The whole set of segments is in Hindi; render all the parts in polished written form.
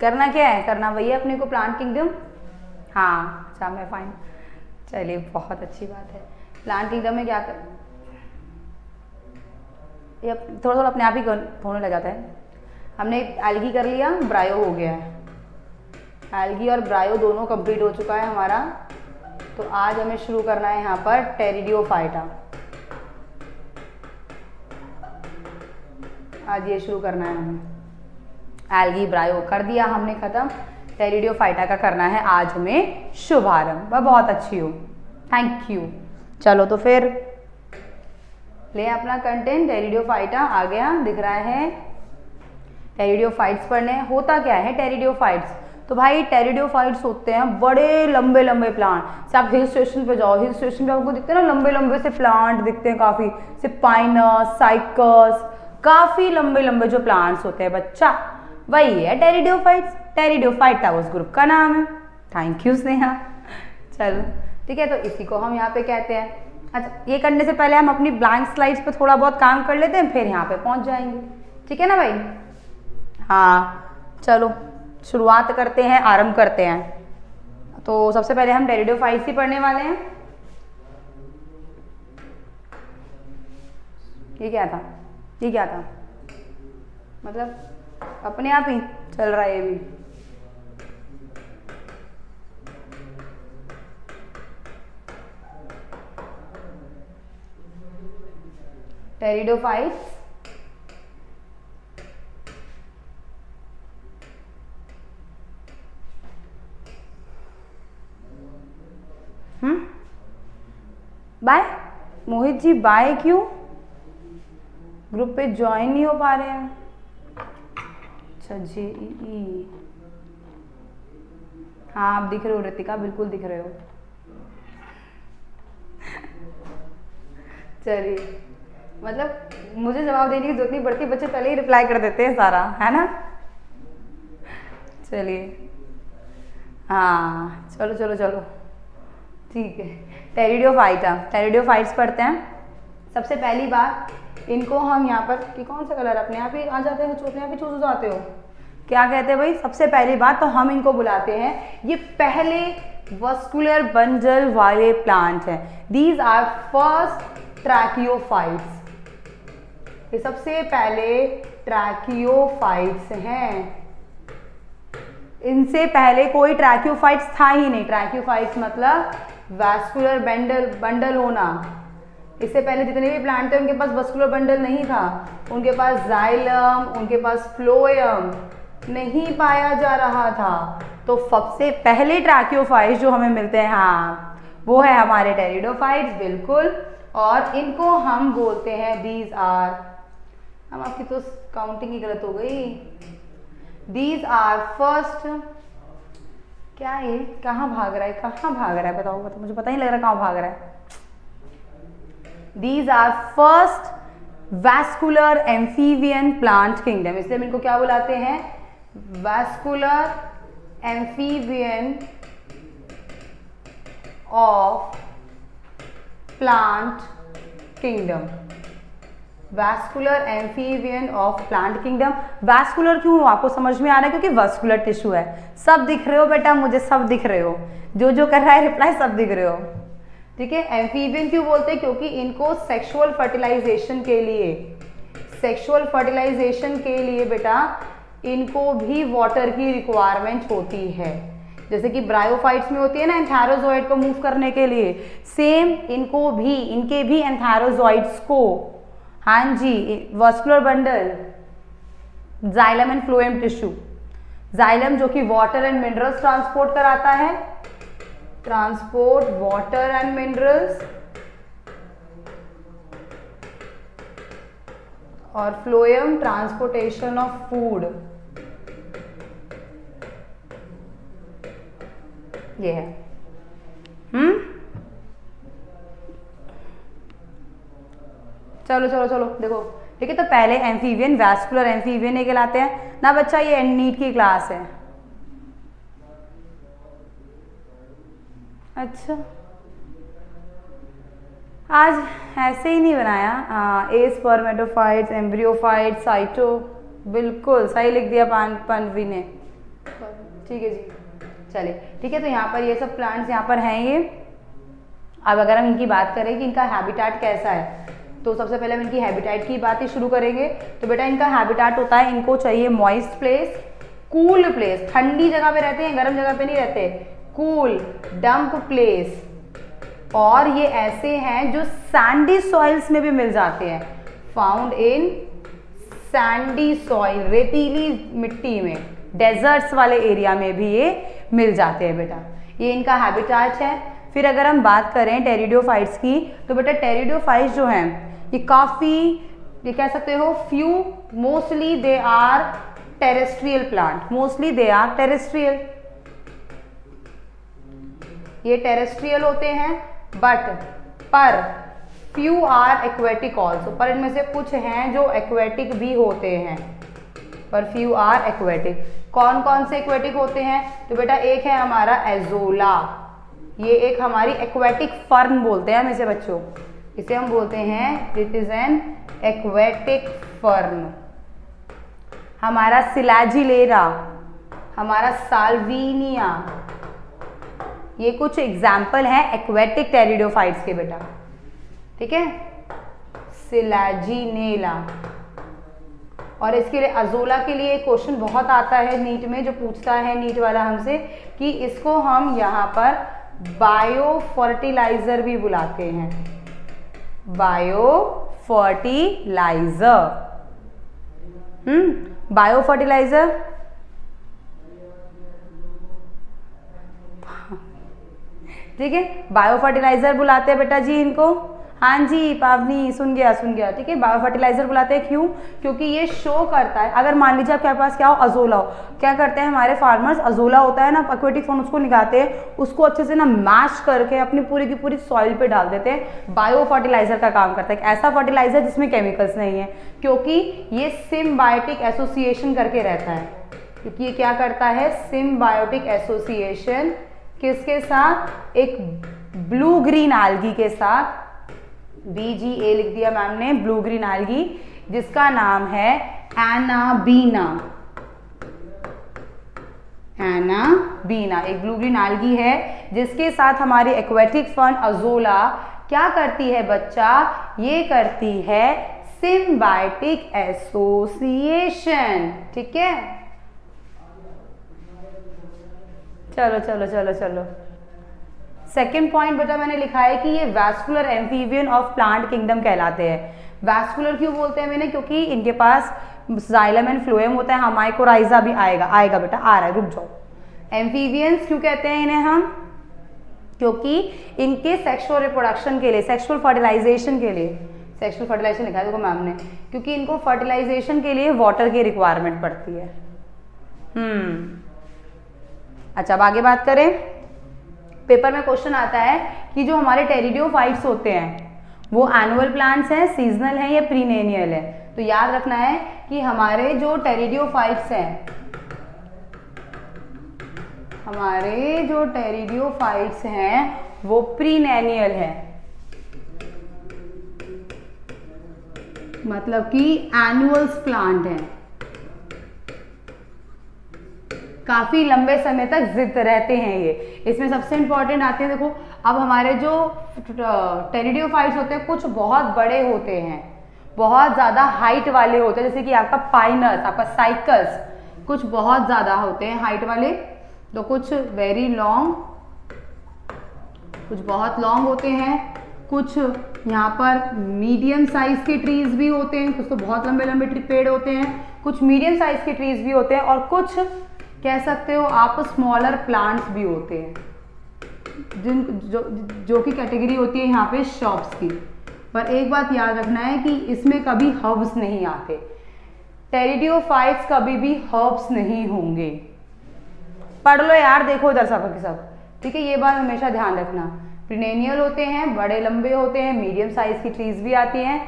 करना क्या है, करना वही है अपने को, प्लांट किंगडम। हाँ अच्छा मैं फाइन, चलिए बहुत अच्छी बात है। प्लांट किंगडम में क्या कर, ये थोड़ा थोड़ा अपने आप ही होने लग जाता है। हमने एल्गी कर लिया, ब्रायो हो गया है, एल्गी और ब्रायो दोनों कंप्लीट हो चुका है हमारा। तो आज हमें शुरू करना है यहाँ पर टेरिडियोफाइटा, आज ये शुरू करना है हमें। एल्गी ब्रायो कर दिया हमने ख़त्म, टेरिडियोफाइटा का करना है आज हमें शुभारंभ। वह बहुत अच्छी हो, थैंक यू। चलो तो फिर ले अपना कंटेंट, टेरिडियोफाइटा आ गया, दिख रहा है। टेरिडियोफाइट्स पढ़ने, होता क्या है टेरिडियोफाइट्स, तो भाई टेरिडियोफाइट्स होते हैं बड़े लंबे लंबे प्लांट। से आप हिल स्टेशन पे जाओ, हिल स्टेशन पे आपको दिखते हैं ना लंबे लंबे से प्लांट दिखते हैं काफ़ी, से पाइनस, साइकस, काफ़ी लंबे लंबे जो प्लांट्स होते हैं बच्चा, वही है टेरिडियोफाइट्स। टेरिडियोफाइटा उस ग्रुप का नाम है। Thank you Sneha. चलो ठीक है, तो इसी को हम यहाँ पे कहते हैं। अच्छा ये करने से पहले हम अपनी ब्लैंक स्लाइड्स पे थोड़ा बहुत काम कर लेते हैं, फिर यहाँ पे पहुँच जाएंगे, ठीक है ना भाई। हाँ चलो शुरुआत करते हैं, आरंभ करते हैं। तो सबसे पहले हम टेरिडियोफाइट्स ही पढ़ने वाले हैं। ये क्या था, ये क्या था, मतलब अपने आप ही चल रहा है ये भी। टेरिडियोफाइट्स बाय मोहित जी, बाय क्यों, ग्रुप पे ज्वाइन नहीं हो पा रहे हैं। अच्छा JEE, हाँ आप दिख रहे हो ऋतिका, बिल्कुल दिख रहे हो। चलिए मतलब मुझे जवाब देने की जरूरत नहीं पड़ती, बच्चे पहले ही रिप्लाई कर देते हैं सारा, है ना। चलिए हाँ चलो चलो चलो ठीक है। टेरिडियोफाइटा, टेरिडियोफाइट्स पढ़ते हैं। सबसे पहली बात, इनको हम यहाँ पर कि कौन सा कलर अपने आप ही आ जाते हैं, अपने आप ही चूज हो जाते हो, क्या कहते हैं भाई। सबसे पहली बात तो हम इनको बुलाते हैं, ये पहले वस्कुलर बंडल वाले प्लांट हैं। दीज आर फर्स्ट ट्रैकियोफाइट्स, ये सबसे पहले ट्रैकियोफाइट्स हैं। इनसे पहले कोई ट्रैकियोफाइट्स था ही नहीं। ट्रैकियोफाइट्स मतलब वैस्कुलर बंडल होना। इससे पहले जितने भी प्लांट थे उनके पास वस्कुलर बंडल नहीं था, उनके पास जाइलम, उनके पास फ्लोएम नहीं पाया जा रहा था। तो सबसे पहले ट्रैकियोफाइट्स जो हमें मिलते हैं, हाँ वो है हमारे टेरिडियोफाइट्स, बिल्कुल। और इनको हम बोलते हैं दीज आर, हम आपकी तो काउंटिंग ही गलत हो गई। दीज आर फर्स्ट, क्या है, कहाँ भाग रहा है, कहाँ भाग रहा है, बताओ बताओ, मुझे पता ही लग रहा कहाँ भाग रहा है। These are first vascular amphibian plant kingdom, इसलिए हम इनको क्या बुलाते हैं, vascular amphibian of plant kingdom। Vascular amphibian of plant kingdom. Vascular क्यों आपको समझ में आ रहा है, क्योंकि वस्कुलर टिश्यू है। सब दिख रहे हो बेटा, मुझे सब दिख रहे हो, जो जो कर रहा है रिप्लाई सब दिख रहे हो, ठीक है। एम्फीबियन क्यों बोलते हैं, क्योंकि इनको सेक्सुअल फर्टिलाइजेशन के लिए बेटा इनको भी वाटर की रिक्वायरमेंट होती है। जैसे कि ब्रायोफाइट्स में होती है ना एंथैरोजोइड को मूव करने के लिए, सेम इनको भी, इनके भी एंथैरोजोइड्स को, हाँ जी, vascular bundle, xylem and phloem tissue. Xylem जो कि वाटर एंड मिनरल्स ट्रांसपोर्ट कराता है, ट्रांसपोर्ट वाटर एंड मिनरल्स, और फ्लोएम ट्रांसपोर्टेशन ऑफ फूड, ये है। चलो चलो चलो देखो, ठीक है। तो पहले एम्फीबियन, वैस्कुलर एम्फीबियन ये कहलाते हैं ना बच्चा, ये नीट की क्लास है। अच्छा आज ऐसे ही नहीं बनाया, ए स्पर्मेटोफाइट्स, एम्ब्रियोफाइट्स, साइटो, बिल्कुल सही लिख दिया पानवी ने, ठीक है जी, चलिए ठीक है। तो यहाँ पर ये सब प्लांट्स यहाँ पर हैं ये। अब अगर हम इनकी बात करें कि इनका हैबिटेट कैसा है, तो सबसे पहले हम इनकी हैबिटेट की बात ही शुरू करेंगे। तो बेटा इनका हैबिटेट होता है, इनको चाहिए मॉइस्ट प्लेस, कूल प्लेस, ठंडी जगह पे रहते हैं, गर्म जगह पे नहीं रहते, कूल डंप प्लेस। और ये ऐसे हैं जो सैंडी सॉइल्स में भी मिल जाते हैं, फाउंड इन सैंडी सॉइल, रेतीली मिट्टी में, डेजर्ट्स वाले एरिया में भी ये मिल जाते हैं बेटा। ये इनका हैबिटेट है। फिर अगर हम बात करें टेरिडोफाइट्स की, तो बेटा टेरिडोफाइट्स जो हैं ये काफ़ी, ये कह सकते हो few, mostly they are terrestrial plant, mostly they are terrestrial, ये टेरेस्ट्रियल होते हैं। बट पर फ्यू आर एक्वेटिक ऑल्सो, पर इनमें से कुछ हैं जो एक्वेटिक भी होते हैं, पर फ्यू आर एक्वेटिक। कौन कौन से एक्वेटिक होते हैं? तो बेटा एक है हमारा एजोला, ये एक हमारी एक्वेटिक फर्न बोलते हैं हम इसे बच्चों, इसे हम बोलते हैं it is an aquatic fern. हमारा सिलाजिलेरा, हमारा साल्विनिया, ये कुछ एग्जाम्पल हैं एक्वेटिक टेरिडोफाइट्स के बेटा, ठीक है, सिलाजिनेला। और इसके लिए अजोला के लिए क्वेश्चन बहुत आता है नीट में, जो पूछता है नीट वाला हमसे कि इसको हम यहाँ पर बायो फर्टिलाइजर भी बुलाते हैं, बायो फर्टिलाइजर। बायो फर्टिलाइजर, ठीक है, बायो फर्टिलाइजर बुलाते हैं बेटा जी इनको। हाँ जी पावनी, सुन गया, ठीक है। बायो फर्टिलाइजर बुलाते हैं, क्यों? क्योंकि ये शो करता है, अगर मान लीजिए आपके पास क्या हो, अजोला हो, क्या करते हैं हमारे फार्मर्स, अजोला होता है ना एक्वेटिक फॉर्म, उसको निकालते हैं, उसको अच्छे से ना मैश करके अपनी पूरी की पूरी सॉइल पे डाल देते हैं। बायो फर्टिलाइजर का काम करता है, ऐसा फर्टिलाइजर जिसमें केमिकल्स नहीं है, क्योंकि ये सिम्बायोटिक एसोसिएशन करके रहता है, क्योंकि ये क्या करता है, सिम्बायोटिक एसोसिएशन किसके साथ, एक ब्लू ग्रीन एल्गी के साथ, BGA लिख दिया मैम ने, ब्लू ग्रीन एल्गी, जिसका नाम है एनाबीना। एनाबीना एक ब्लू ग्रीन एल्गी है, जिसके साथ हमारी एक्वेटिक फर्न अजोला क्या करती है बच्चा, ये करती है सिम्बायोटिक एसोसिएशन, ठीक है। चलो सेकेंड पॉइंट बेटा मैंने लिखा है कि ये vascular amphibian of plant kingdom कहलाते हैं। वैस्कुलर क्यों बोलते हैं मैंने, क्योंकि इनके पास जाइलम एंड फ्लोएम होता है। हाँ माइकोराइजा भी आएगा बेटा, आ रहा है, रुक जाओ। एम्फीबियंस क्यों कहते हैं इन्हें हम, क्योंकि इनके सेक्सुअल रिप्रोडक्शन के लिए, सेक्सुअल फर्टिलाइजेशन के लिए, सेक्सुअल फर्टिलाइजेशन लिखा है देखो मैम ने, क्योंकि इनको फर्टिलाइजेशन के लिए वाटर की रिक्वायरमेंट पड़ती है। अच्छा अब आगे बात करें, पेपर में क्वेश्चन आता है कि जो हमारे टेरिडोफाइट्स होते हैं वो एनुअल प्लांट्स हैं, सीजनल हैं या प्रीनेनियल है। तो याद रखना है कि हमारे जो टेरिडोफाइट्स हैं, वो प्रीनेनियल है, मतलब कि एनुअल्स प्लांट हैं, काफी लंबे समय तक जिंदा रहते हैं ये। इसमें सबसे इंपॉर्टेंट आते हैं, देखो अब हमारे जो टेरिडोफाइट्स होते हैं कुछ बहुत बड़े होते हैं, बहुत ज्यादा हाइट वाले होते हैं, जैसे कि आपका पाइनस, आपका साइकस, कुछ बहुत ज्यादा होते हैं हाइट वाले, तो कुछ वेरी लॉन्ग, कुछ बहुत लॉन्ग होते हैं, कुछ यहाँ पर मीडियम साइज के ट्रीज भी होते हैं, कुछ तो बहुत लंबे लंबे पेड़ होते हैं, कुछ मीडियम साइज के ट्रीज भी होते हैं, और कुछ कह सकते हो आप स्मॉलर प्लांट्स भी होते हैं, जो कि कैटेगरी होती है यहाँ पे शॉप्स की। पर एक बात याद रखना है कि इसमें कभी हर्ब्स नहीं आते, टेरिडोफाइट्स कभी भी हर्ब्स नहीं होंगे। पढ़ लो यार, देखो इधर सब सब, ठीक है, ये बात हमेशा ध्यान रखना। प्रीनेनियल होते हैं, बड़े लंबे होते हैं, मीडियम साइज की ट्रीज भी आती हैं,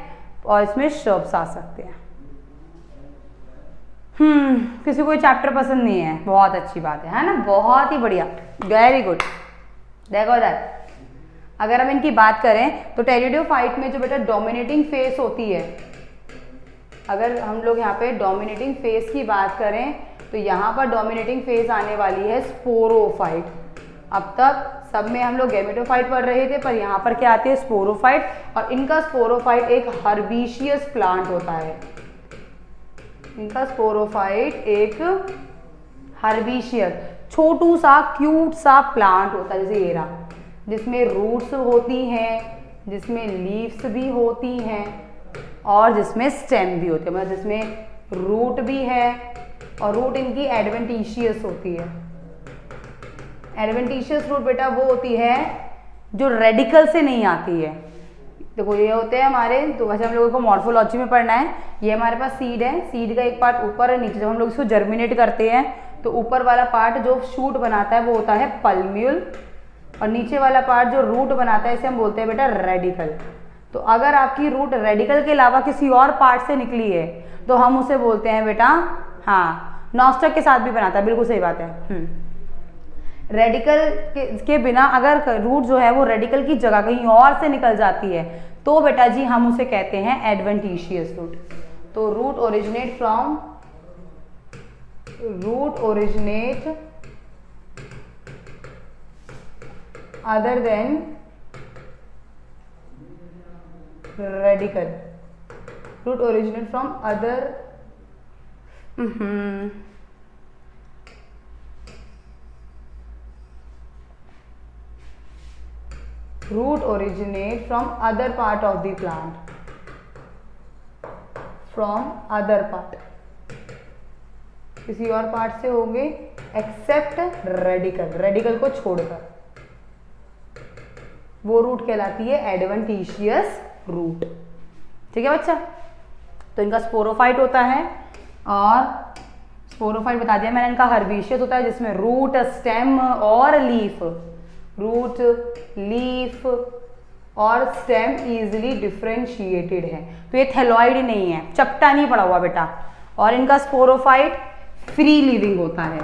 और इसमें शर्ब्स आ सकते हैं। किसी को चैप्टर पसंद नहीं है, बहुत अच्छी बात है ना, बहुत ही बढ़िया, वेरी गुड। देखो इधर, अगर हम इनकी बात करें तो टेरिडोफाइट में जो बेटा डोमिनेटिंग फेस होती है, अगर हम लोग यहाँ पे डोमिनेटिंग फेस की बात करें तो यहाँ पर डोमिनेटिंग फेज आने वाली है स्पोरोफाइट। अब तक सब में हम लोग गैमेटोफाइट पढ़ रहे थे, पर यहाँ पर क्या आती है स्पोरोफाइट, और इनका स्पोरोफाइट एक हर्बिशियस प्लांट होता है। इनका स्पोरोफाइट एक हर्बिशियस छोटू सा क्यूट सा प्लांट होता है, जैसे ये रहा, जिसमें रूट्स होती हैं, जिसमें लीव्स भी होती हैं और जिसमें स्टेम भी होती है, मतलब जिसमें रूट भी है, और रूट इनकी एडवेंटिशियस होती है। एडवेंटिशियस रूट बेटा वो होती है जो रेडिकल से नहीं आती है। देखो ये होते हैं हमारे, तो वैसे हम लोगों को मॉर्फोलॉजी में पढ़ना है। ये हमारे पास सीड है, सीड का एक पार्ट ऊपर है नीचे। जब हम लोग इसको जर्मिनेट करते हैं तो ऊपर वाला पार्ट जो शूट बनाता है वो होता है पल्म्यूल, और नीचे वाला पार्ट जो रूट बनाता है इसे हम बोलते हैं बेटा रेडिकल। तो अगर आपकी रूट रेडिकल के अलावा किसी और पार्ट से निकली है तो हम उसे बोलते हैं बेटा, हाँ नॉस्टक के साथ भी बनाता है, बिल्कुल सही बात है। रेडिकल के बिना अगर रूट जो है वो रेडिकल की जगह कहीं और से निकल जाती है तो बेटा जी हम उसे कहते हैं एडवेंटिशियस रूट। तो root originate other than radical, root originate from other root originate from other part of the plant, from other part, किसी और पार्ट से होंगे एक्सेप्ट रेडिकल, रेडिकल को छोड़कर, वो रूट कहलाती है एडवेंटिशियस रूट। ठीक है बच्चा, तो इनका स्पोरोफाइट होता है, और स्पोरोफाइट बता दिया मैंने, इनका हर्बिशियस होता है जिसमें रूट, स्टेम और लीफ, रूट, लीफ और स्टेम इजीली डिफ्रेंशिएटेड है। तो ये थैलॉइड नहीं है, चपटा नहीं पड़ा हुआ बेटा। और इनका स्पोरोफाइट फ्री लिविंग होता है,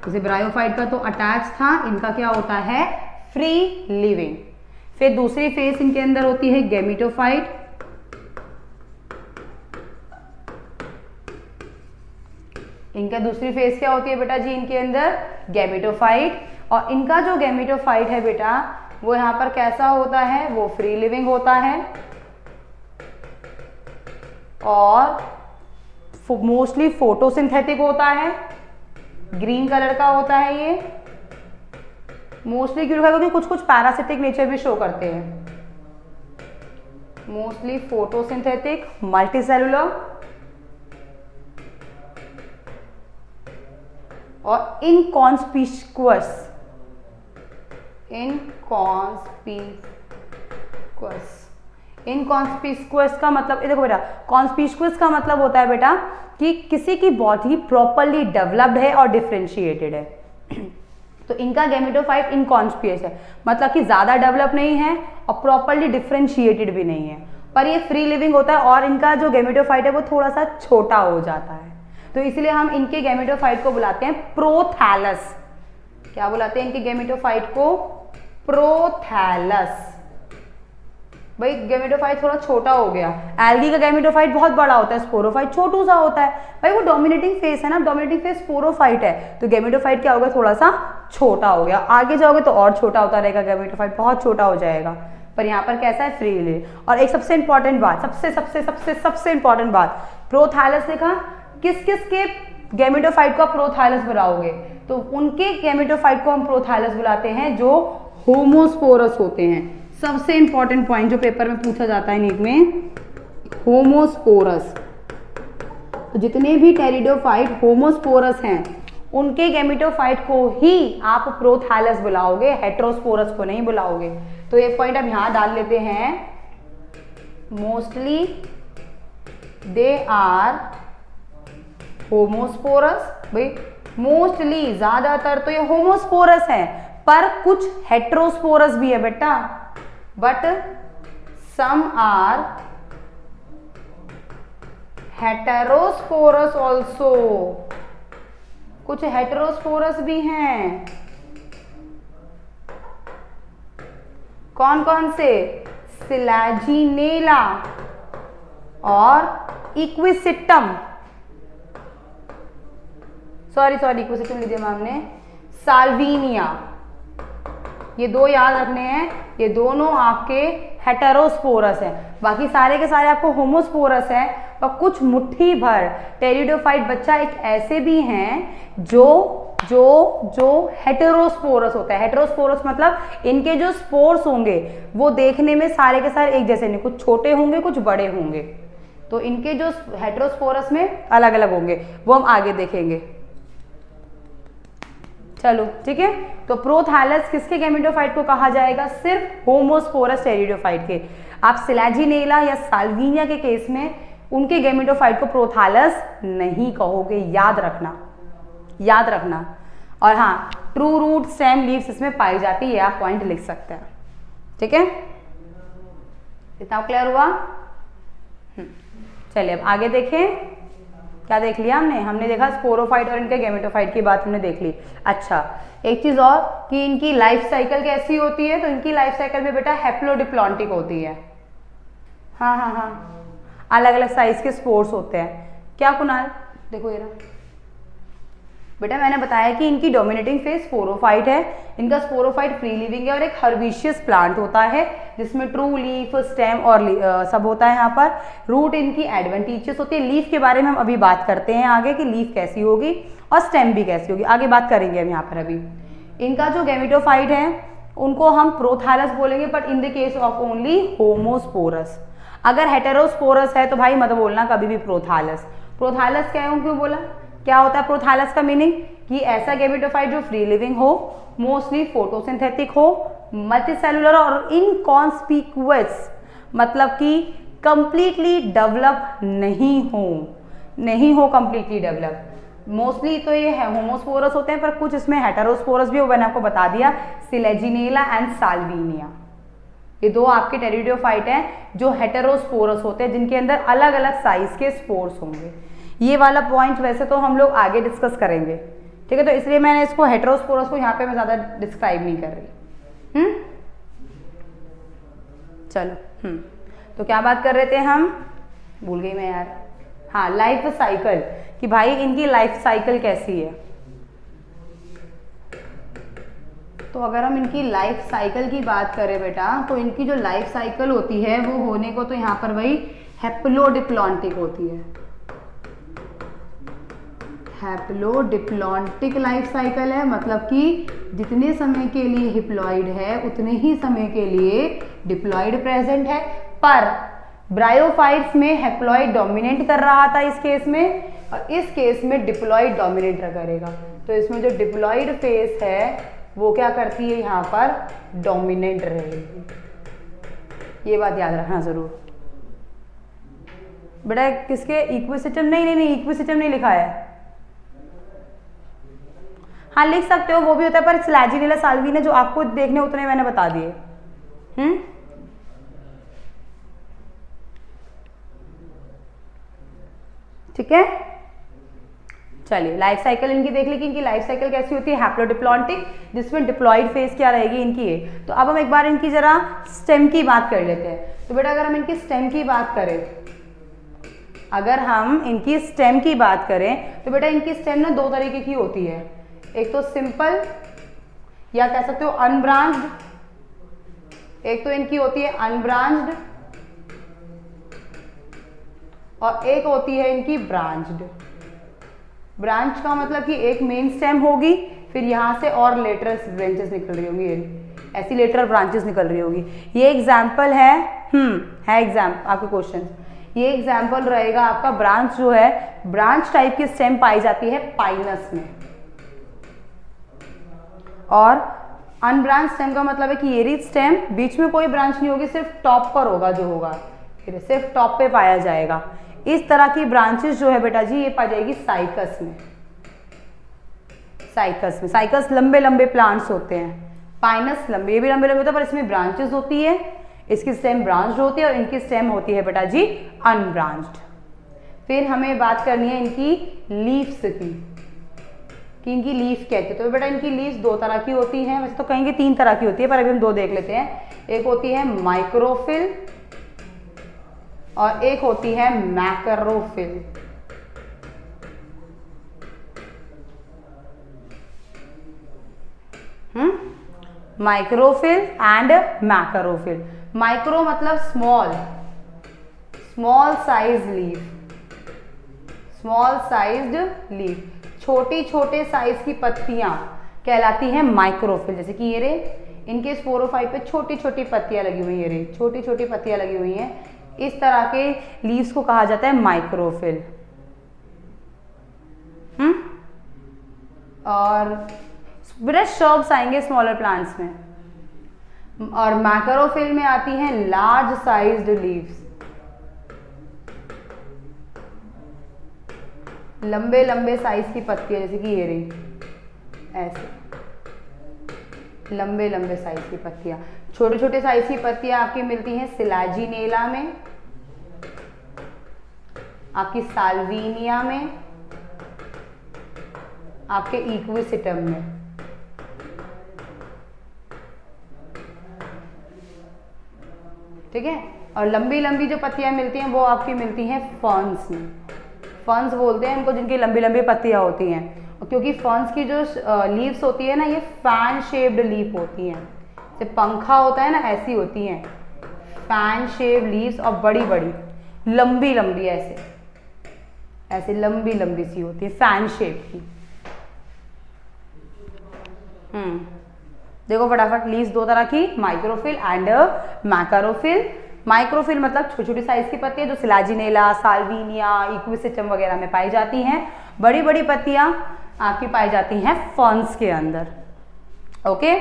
जैसे ब्रायोफाइट का तो अटैच था, इनका क्या होता है फ्री लिविंग। फिर दूसरी फेज इनके अंदर होती है गैमेटोफाइट, इनका दूसरी फेज क्या होती है बेटा जी इनके अंदर गैमेटोफाइट। और इनका जो गैमेटोफाइट है बेटा वो यहाँ पर कैसा होता है, वो फ्री लिविंग होता है और मोस्टली फोटोसिंथेटिक होता है, ग्रीन कलर का होता है ये मोस्टली, क्यों क्योंकि कुछ कुछ पैरासिटिक नेचर भी शो करते हैं। मोस्टली फोटोसिंथेटिक, मल्टीसेलुलर और इनकॉन्स्पिकुअस। इनकॉन्स्पिकुअस का मतलब, देखो बेटा कॉन्स्पिकुअस का मतलब होता है बेटा कि किसी की बॉडी प्रॉपरली डेवलप्ड है और डिफरेंशिएटेड है। तो इनका गैमेटोफाइट इनकॉन्स्पिकुअस है, मतलब कि ज्यादा डेवलप नहीं है और प्रॉपरली डिफरेंशिएटेड भी नहीं है, पर ये फ्री लिविंग होता है और इनका जो गैमेटोफाइट है वो थोड़ा सा छोटा हो जाता है। तो इसलिए हम इनके गैमेटोफाइट को बुलाते हैं प्रोथैलस। क्या बुलाते हैं इनके गैमेटोफाइट को? प्रोथैलस। भाई गैमेटोफाइट थोड़ा छोटा हो गया, एल्गी का गैमेटोफाइट बहुत बड़ा होता है, स्पोरोफाइट छोटू सा होता है। भाई वो डोमिनेटिंग फेस है ना, डोमिनेटिंग फेस स्पोरोफाइट है, तो गैमेटोफाइट क्या होगा, थोड़ा सा छोटा हो गया। आगे जाओगे तो और छोटा होता रहेगा, गैमेटोफाइट बहुत छोटा हो जाएगा। पर यहाँ पर कैसा है, फ्री लिविंग। और एक सबसे इंपॉर्टेंट बात, सबसे इंपॉर्टेंट बात, प्रोथैलस देखा, किस किस के गैमेटोफाइट को आप प्रोथैलस बुलाओगे? तो उनके गैमेटोफाइट को हम प्रोथैलस बुलाते हैं जो होमोस्पोरस होते हैं। सबसे इंपॉर्टेंट पॉइंट जो पेपर में पूछा जाता है नीट में, होमोस्पोरस। तो जितने भी टेरिडोफाइट होमोस्पोरस हैं उनके गैमेटोफाइट को ही आप प्रोथैलस बुलाओगे, हेटेरोस्पोरस को नहीं बुलाओगे। तो ये पॉइंट अब यहां डाल लेते हैं, मोस्टली दे आर होमोस्पोरस। भाई मोस्टली, ज्यादातर तो ये होमोस्पोरस है, पर कुछ हेटेरोस्पोरस भी है बेटा, but some are heterosporous also, कुछ हेटेरोस्पोरस भी हैं। कौन कौन से? सिलैजिनेला और इक्विसिटम, सॉरी इक्विसिटम लिख दिया मैम ने, साल्विनिया। ये दो याद रखने हैं, ये दोनों आपके हेटेरोस्पोरस है, बाकी सारे के सारे आपको होमोस्पोरस है। और कुछ मुट्ठी भर टेरिडोफाइट बच्चा एक ऐसे भी हैं जो जो जो हेटेरोस्पोरस होता है। हेटेरोस्पोरस मतलब इनके जो स्पोर्स होंगे वो देखने में सारे के सारे एक जैसे नहीं, कुछ छोटे होंगे कुछ बड़े होंगे, तो इनके जो हेटेरोस्पोरस में अलग अलग होंगे, वो हम आगे देखेंगे। चलो ठीक है, तो प्रोथैलस किसके गैमेटोफाइट को कहा जाएगा? सिर्फ होमोस्पोरस टेरिडोफाइट के। आप सिलेजिनेला या साल्विनिया के केस में उनके गैमेटोफाइट को प्रोथैलस नहीं कहोगे, याद रखना। और हाँ, ट्रू रूट स्टेम लीव्स इसमें पाई जाती है, आप पॉइंट लिख सकते हैं। ठीक है, इतना क्लियर हुआ? चलिए अब आगे देखें, क्या देख लिया हमने देखा स्पोरोफाइट और इनके गैमेटोफाइट की बात हमने देख ली। अच्छा, एक चीज और कि इनकी लाइफ साइकिल कैसी होती है, तो इनकी लाइफ साइकिल में बेटा हैप्लोडिप्लॉन्टिक होती है। हाँ, अलग अलग साइज के स्पोर्स होते हैं। क्या कुणाल? देखो ये रहा बेटा, मैंने बताया कि इनकी डोमिनेटिंग फेज स्पोरोफाइट है। इनका स्पोरोफाइट फ्री लिविंग है और एक हर्बिशियस प्लांट होता है जिसमें ट्रू लीफ, स्टेम और सब होता है। यहाँ पर रूट इनकी एडवेंटिशियस होती है। लीफ के बारे में हम अभी बात करते हैं आगे कि लीफ कैसी होगी और स्टेम भी कैसी होगी, आगे बात करेंगे हम यहाँ पर। अभी इनका जो गैमेटोफाइट है उनको हम प्रोथैलस बोलेंगे, but in the case of only homosporous. अगर हेटेरोस्पोरस है तो भाई मत बोलना कभी भी प्रोथैलस। प्रोथैलस क्यों बोला? क्या होता है प्रोथैलस का मीनिंग? कि ऐसा गैमेटोफाइट जो फ्री लिविंग हो, मोस्टली फोटोसिंथेटिक हो, मल्टीसेलुलर और इनकॉन्स्पिक्यूअस, मतलब कि कंप्लीटली डेवलप नहीं हो कंप्लीटली डेवलप। मोस्टली तो ये है होमोस्पोरस होते हैं, पर कुछ इसमें हेटेरोस्पोरस भी हो, मैंने आपको बता दिया, सिलेजिनेला एंड साल्विनिया। ये दो आपके टेरिडोफाइट हैं जो हेटेरोस्पोरस होते हैं, जिनके अंदर अलग अलग साइज के स्पोर्स होंगे। ये वाला पॉइंट वैसे तो हम लोग आगे डिस्कस करेंगे, ठीक है, तो इसलिए मैंने इसको हेटेरोस्पोरस को यहाँ पे मैं ज़्यादा डिस्क्राइब नहीं कर रही। चलो तो क्या बात कर रहे थे हम? भूल गई मैं यार। हाँ, लाइफ साइकिल, कि भाई इनकी लाइफ साइकिल कैसी है। तो अगर हम इनकी लाइफ साइकिल की बात करें बेटा, तो इनकी जो लाइफ साइकिल होती है वो होने को तो यहाँ पर वही हैप्लोडिप्लॉन्टिक होती है। हैप्लोडिप्लॉन्टिक लाइफ साइकिल है, मतलब कि जितने समय के लिए हिप्लॉइड है उतने ही समय के लिए डिप्लॉइड प्रेजेंट है। पर ब्रायोफाइट्स में हैप्लॉइड डोमिनेट कर रहा था इस केस में, और इस केस में डिप्लॉइड डोमिनेट करेगा। तो इसमें जो डिप्लॉइड फेस है वो क्या करती है, यहाँ पर डोमिनेंट रहेगी। ये बात याद रखना जरूर बेटा। किसके? इक्विसिटम? नहीं, इक्विसिटम नहीं लिखा है। हाँ लिख सकते हो, वो भी होता है, पर स्लैजिनेला साल्विनिया जो आपको देखने उतने मैंने बता दिए। ठीक है, चलिए लाइफ साइकिल इनकी देख ली कि इनकी लाइफ साइकिल कैसी होती है, हैप्लोडिप्लॉन्टिक, जिसमें डिप्लॉइड फेज क्या रहेगी इनकी ये। तो अब हम एक बार इनकी जरा स्टेम की बात कर लेते हैं। तो बेटा अगर हम इनकी स्टेम की बात करें, तो बेटा इनकी स्टेम ना दो तरीके की होती है। एक तो सिंपल या कह सकते हो अनब्रांच्ड, एक तो इनकी होती है अनब्रांच्ड और एक होती है इनकी ब्रांच्ड। ब्रांच का मतलब कि एक मेन स्टेम होगी, फिर यहाँ से और लेटरल ब्रांचेस निकल रही होंगी, ऐसी लेटरल ब्रांचेस निकल रही होगी। ये एग्जाम्पल है आपके क्वेश्चन। ये एग्जाम्पल रहेगा आपका ब्रांच जो है, ब्रांच टाइप की स्टेम पाई जाती है पाइनस में। और अनब्रांच स्टेम का मतलब है कि ये रही स्टेम, बीच में कोई ब्रांच नहीं होगी, सिर्फ टॉप पर होगा जो होगा, फिर सिर्फ टॉप पे पाया जाएगा। इस तरह की ब्रांचेस जो है बेटा जी ये पाई जाएगी साइकस में। साइकस लंबे लंबे प्लांट्स होते हैं, पाइनस लंबे, ये भी लंबे लंबे होते हैं, पर इसमें ब्रांचेस होती है। इसकी स्टेम ब्रांच्ड होती है और इनकी स्टेम होती है बेटा जी अनब्रांच्ड। फिर हमें बात करनी है इनकी लीव्स की, कि इनकी लीफ क्या है। तो बेटा इनकी लीव्स दो तरह की होती हैं, वैसे तो कहेंगे तीन तरह की होती है, पर अभी हम दो देख लेते हैं। एक होती है माइक्रोफिल और एक होती है मैक्रोफिल। माइक्रोफिल एंड मैकरोफिल। माइक्रो मतलब small, small size leaf, small sized leaf, छोटी छोटे साइज की पत्तियां कहलाती हैं माइक्रोफिल। जैसे कि ये रे, इनके स्पोरोफाइट पे छोटी छोटी पत्तियां लगी हुई हैं, रे छोटी छोटी पत्तियां लगी हुई हैं, इस तरह के लीव्स को कहा जाता है माइक्रोफिल। और बेटा शर्ब्स आएंगे स्मॉलर प्लांट्स में। और मैकरोफिल में आती हैं लार्ज साइज्ड लीव्स, लंबे लंबे साइज की पत्तियां, जैसे कि ये रही, ऐसे लंबे लंबे साइज की पत्तियां। छोटे छोटे साइज की पत्तियां आपकी मिलती हैं सिलाजिनेला में, आपकी साल्विनिया में, आपके इक्विसिटम में। ठीक है। और लंबी लंबी जो पत्तियां मिलती हैं वो आपकी मिलती हैं फर्न्स में। फर्न्स बोलते हैं इनको जिनकी लंबी लंबी पत्तियां होती हैं, क्योंकि फर्न्स की जो लीव्स होती है ना, ये फैन शेप्ड लीफ होती हैं, जैसे पंखा होता है ना, ऐसी होती हैं फैन शेप्ड लीव्स, और बड़ी बड़ी लंबी लंबी ऐसे ऐसे लंबी लंबी सी होती है, फैन शेप की। देखो फटाफट, लीव्स दो तरह की, माइक्रोफिल एंड मैकरोफिल। माइक्रोफिल मतलब छोटी छोटी साइज की पत्तियां जो सिलाजिनेला, साल्विनिया, इक्विसिटम वगैरह में पाई जाती हैं। बड़ी बड़ी पत्तियां आपकी पाई जाती हैं फर्न्स के अंदर। ओके,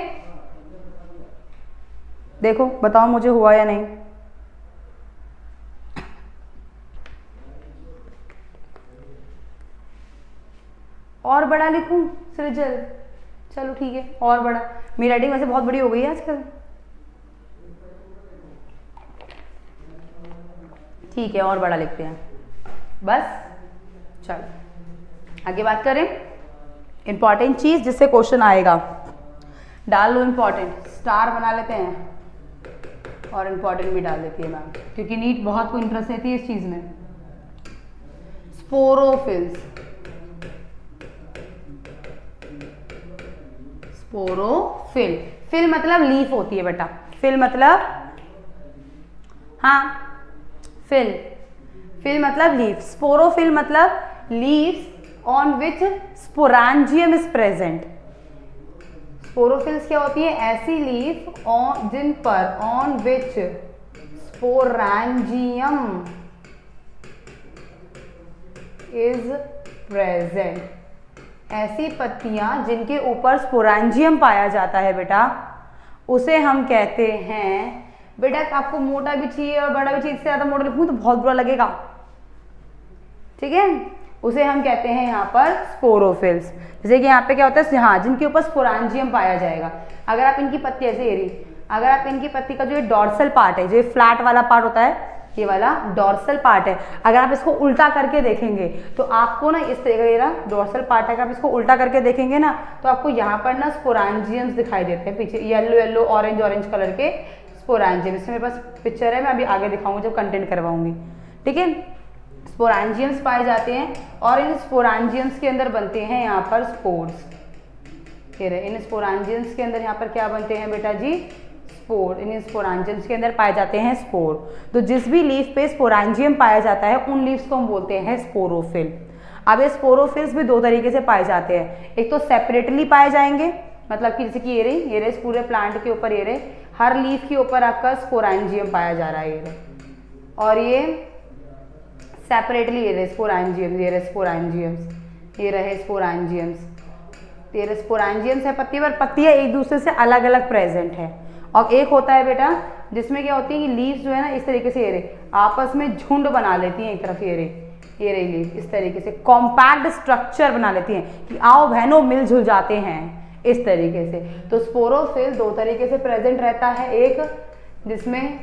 देखो बताओ मुझे हुआ या नहीं। और बड़ा लिखूं सृजल? चलो ठीक है, और बड़ा। मेरी राइटिंग वैसे बहुत बड़ी हो गई है आजकल। ठीक है, और बड़ा लिखते हैं बस। चलो आगे बात करें। इंपॉर्टेंट चीज जिससे क्वेश्चन आएगा, डाल लो इंपॉर्टेंट, स्टार बना लेते हैं और इंपॉर्टेंट भी डाल देती है मैम, क्योंकि नीट बहुत को इंटरेस्ट लेती है इस चीज में। स्पोरोफिल्स, स्पोरोफिल, फिल मतलब लीफ होती है बेटा, फिल मतलब, हाँ फिल, फिल मतलब लीफ, स्पोरोफिल मतलब leaves on which sporangium is present. Sporophylls क्या होती है? ऐसी लीफ जिन पर on which sporangium is present, ऐसी पत्तियां जिनके ऊपर स्पोरांजियम पाया जाता है बेटा, उसे हम कहते हैं। बेटा आपको मोटा भी चाहिए और बड़ा भी चाहिए, इससे ज्यादा मोटा लिखूं तो बहुत बुरा लगेगा, ठीक है। उसे हम कहते हैं यहाँ पर स्पोरोफिल्स। जैसे कि यहाँ पे क्या होता है, हाँ, जिनके ऊपर स्पोरांजियम पाया जाएगा। अगर आप इनकी पत्ती ऐसे ये रही, अगर आप इनकी पत्ती का जो ये डॉर्सल पार्ट है, जो ये फ्लैट वाला पार्ट होता है, ये वाला डॉर्सल पार्ट है, अगर आप इसको उल्टा करके देखेंगे तो आपको ना इस तरह का डॉर्सल पार्ट है, अगर आप इसको उल्टा करके देखेंगे ना तो आपको यहाँ पर ना स्पोरांजियम्स दिखाई देते हैं पीछे, yellow yellow orange orange colour के स्पोरांजियम। इसमें मेरे पास पिक्चर है, मैं अभी आगे दिखाऊंगी जब कंटेंट करवाऊंगी, ठीक है। स्पोरांजियम्स पाए जाते हैं और इन स्पोरांजियम्स के अंदर बनते हैं यहाँ पर स्पोर्स। इन स्पोरांजियम्स के अंदर यहाँ पर क्या बनते हैं बेटा जी? स्पोर। इन स्पोरांजियम्स के अंदर पाए जाते हैं स्पोर। तो जिस भी लीफ पे स्पोरांजियम पाया जाता है उन लीव्स को हम बोलते हैं स्पोरोफिल। अब ये स्पोरोफिल्स भी दो तरीके से पाए जाते हैं, एक तो सेपरेटली पाए जाएंगे, मतलब कि जैसे कि ये रही इस पूरे प्लांट के ऊपर, ये रहे हर लीफ के ऊपर आपका स्पोरांजियम पाया जा रहा है, ये रहे, और ये सेपरेटली ये रहे स्पोरांजियम्स, ये रहे स्पोरांजियम्स, ये रहे स्पोरांजियम्स, ये रहे स्पोरांजियम्स है पत्ती पर, पत्तियां एक दूसरे से अलग अलग प्रेजेंट है। और एक होता है बेटा जिसमें क्या होती है कि लीव्स जो है ना इस तरीके से ये रहे आपस में झुंड बना लेती हैं, एक तरफ ये रही लीव इस तरीके से कॉम्पैक्ट स्ट्रक्चर बना लेती हैं कि आओ बहनों मिलजुल जाते हैं इस तरीके से। तो स्पोरोफिल दो तरीके से प्रेजेंट रहता है, एक जिसमें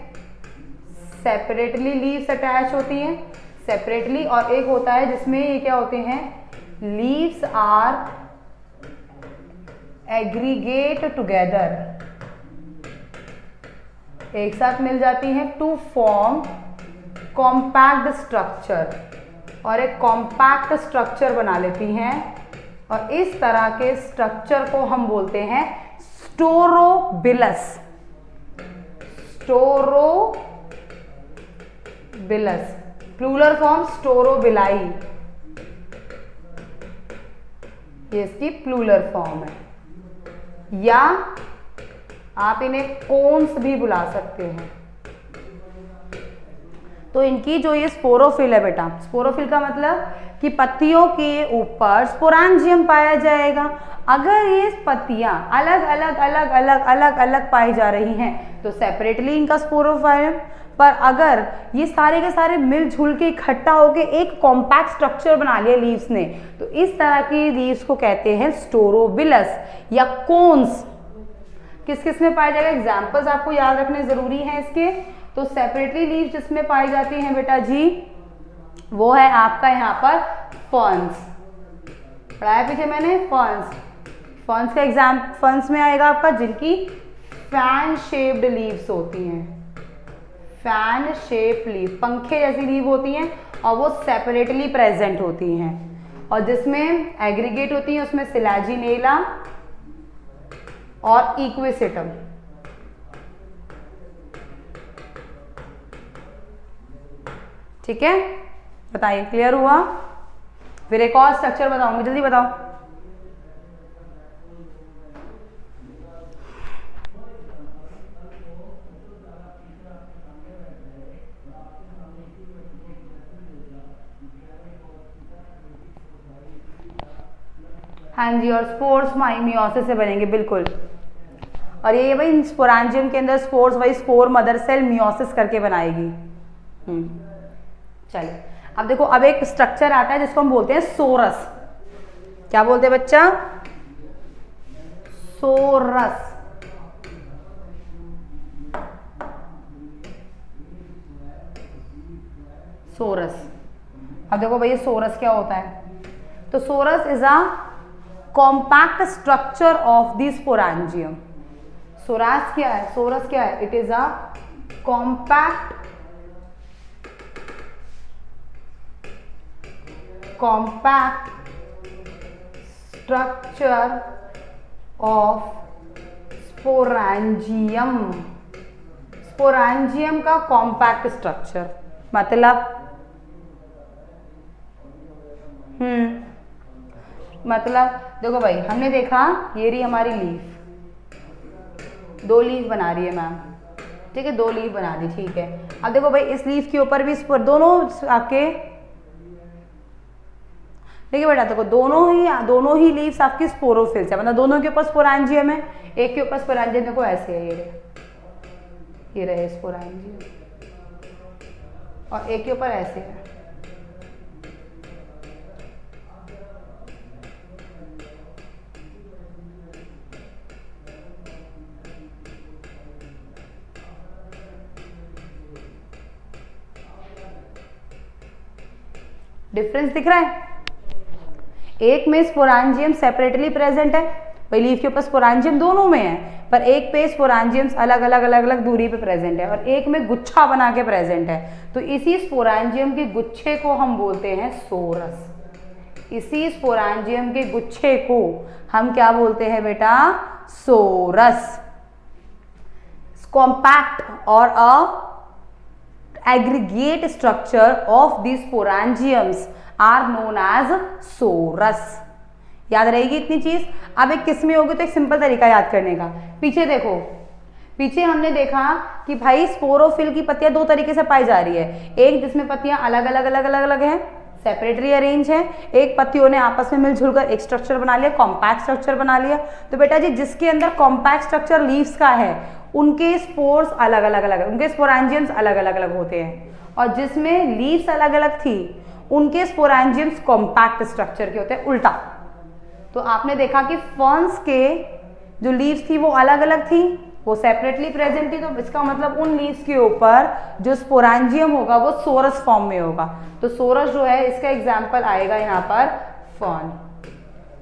सेपरेटली लीव्स अटैच होती हैं सेपरेटली, और एक होता है जिसमें ये क्या होते हैं, लीव्स आर एग्रीगेट टुगेदर, एक साथ मिल जाती हैं टू फॉर्म कॉम्पैक्ट स्ट्रक्चर, और एक कॉम्पैक्ट स्ट्रक्चर बना लेती हैं, और इस तरह के स्ट्रक्चर को हम बोलते हैं स्टोरोबिलस, स्टोरोबिलस, प्लूरल फॉर्म स्टोरोबिलाई, ये इसकी प्लूरल फॉर्म है। या आप इन्हें कोन्स भी बुला सकते हैं। तो इनकी जो ये स्पोरोफिल है बेटा, स्पोरोफिल का मतलब कि पत्तियों के ऊपर स्पोरांजियम पाया जाएगा। अगर ये पत्तियां अलग अलग अलग अलग अलग अलग पाई जा रही हैं तो सेपरेटली इनका स्पोरोफाइलम, पर अगर ये सारे के सारे मिलजुल के इकट्ठा होके एक कॉम्पैक्ट स्ट्रक्चर बना लिया लीव्स ने, तो इस तरह की लीव्स को कहते हैं स्टोरोबिलस या कोन्स। किस किस में पाया जाएगा, एग्जाम्पल्स आपको याद रखने जरूरी हैं इसके। तो सेपरेटली लीव्स जिसमें पाई जाती हैं बेटा जी, वो है आपका यहाँ पर फर्न्स, पढ़ाया पीछे मैंने, फर्न्स। फर्न्स का एग्जाम फर्न्स में आएगा आपका जिनकी फैन शेप्ड लीव्स होती हैं, फैन शेप लीव, पंखे जैसी लीव होती हैं और वो सेपरेटली प्रेजेंट होती हैं। और जिसमें एग्रीगेट होती हैं उसमें सिलाजिनेला और इक्विसेटम। ठीक है, बताइए क्लियर हुआ। फिर एक और स्ट्रक्चर बताऊंगी, जल्दी बताओ। हाँ जी, और स्पोर्स मियोसिस से बनेंगे बिल्कुल। और ये भाई स्पोरांजियम के अंदर स्पोर्स, वही स्पोर मदर सेल मियोसिस करके बनाएगी। चलिए अब देखो, अब एक स्ट्रक्चर आता है जिसको हम बोलते हैं सोरस। क्या बोलते हैं बच्चा, सोरस। सोरस, अब देखो भाई सोरस क्या होता है। तो sorus is a compact structure of the sporangium. Sorus क्या है, सोरस क्या है, it is a compact structure of sporangium. Sporangium का कॉम्पैक्ट स्ट्रक्चर मतलब देखो भाई, हमने देखा ये रही हमारी लीफ, 2 लीफ बना रही है मैम, ठीक है, 2 लीफ बना दी, ठीक है। अब देखो भाई इस लीफ के ऊपर भी इस पर दोनों आपके, देखिए बेटा देखो दोनों ही लीव्स आपकी स्पोरोफिल्स है, मतलब दोनों के ऊपर स्पोरांजियम है। एक के ऊपर स्पोरांजियम देखो ऐसे है, ये रहे स्पोरांजियम, और एक के ऊपर ऐसे है। डिफरेंस दिख रहा है, एक में स्पोरांजियम सेपरेटली प्रेजेंट है, वही लीफ के ऊपर स्पोरांजियम दोनों में है, पर एक पे स्पोरांजियम्स अलग अलग अलग अलग दूरी पे प्रेजेंट है, और एक में गुच्छा बना के प्रेजेंट है। तो इसी स्पोरांजियम के गुच्छे को हम बोलते हैं सोरस। इसी स्पोरांजियम के गुच्छे को हम क्या बोलते हैं बेटा, सोरस। कॉम्पैक्ट और अ aggregate structure of these sporangiums are known as sorus। याद रहेगी इतनी चीज। अब एक किस में होगी, तो एक सिंपल तरीका याद करने का, पीछे देखो, पीछे हमने देखा कि भाई स्पोरोफिल की पत्तियां 2 तरीके से पाई जा रही है, एक जिसमें पत्तियां अलग अलग अलग अलग अलग हैं, सेपरेटली अरेंज है, एक पत्तियों ने आपस में मिलजुल कर एक स्ट्रक्चर बना लिया, कॉम्पैक्ट स्ट्रक्चर बना लिया। तो बेटा जी जिसके अंदर कॉम्पैक्ट स्ट्रक्चर लीव्स का है उनके स्पोर्स अलग अलग अलग, उनके स्पोरांजियम्स अलग अलग अलग होते हैं, और जिसमें लीव्स अलग अलग थी उनके स्पोरांजियम्स कॉम्पैक्ट स्ट्रक्चर के होते हैं, उल्टा। तो आपने देखा कि फर्न्स के जो लीव्स थी वो अलग अलग थी, वो सेपरेटली प्रेजेंट थी, तो इसका मतलब उन लीव्स के ऊपर जो स्पोरांजियम होगा वो सोरस फॉर्म में होगा। तो सोरस जो है इसका एग्जाम्पल आएगा यहाँ पर फर्न।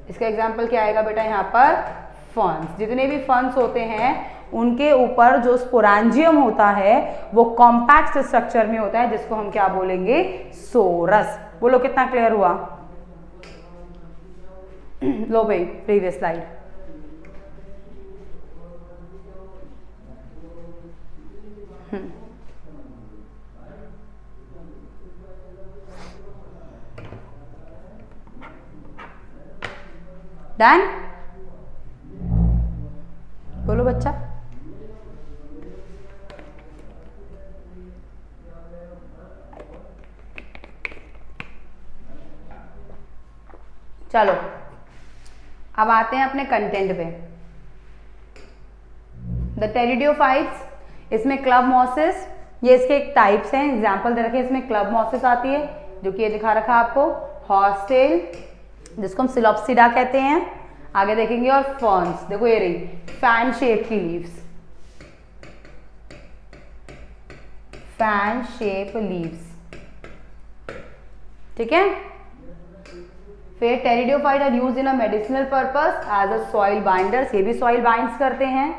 इसका एग्जाम्पल क्या आएगा बेटा यहाँ पर, फर्न्स। जितने भी फर्न्स होते हैं उनके ऊपर जो स्पोरांजियम होता है वो कॉम्पैक्ट स्ट्रक्चर में होता है, जिसको हम क्या बोलेंगे, सोरस। बोलो कितना क्लियर हुआ। लो भाई प्रीवियस स्लाइड। डन? बोलो बच्चा। चलो अब आते हैं अपने कंटेंट पे। द टेरिडियोफाइट्स, इसमें क्लब मॉसेस, ये इसके एक टाइप्स हैं, एग्जाम्पल दे रखे हैं। इसमें क्लब मॉसेस आती है जो कि ये दिखा रखा है आपको, हॉर्सटेल जिसको हम सिलोप्सिडा कहते हैं, आगे देखेंगे, और फर्न्स, देखो ये रही फैन शेप की लीव्स, फैन शेप लीव्स, ठीक है। फिर pteridophyte are use in a medicinal purpose as a soil binders, ये भी सॉइल बाइंड्स करते हैं।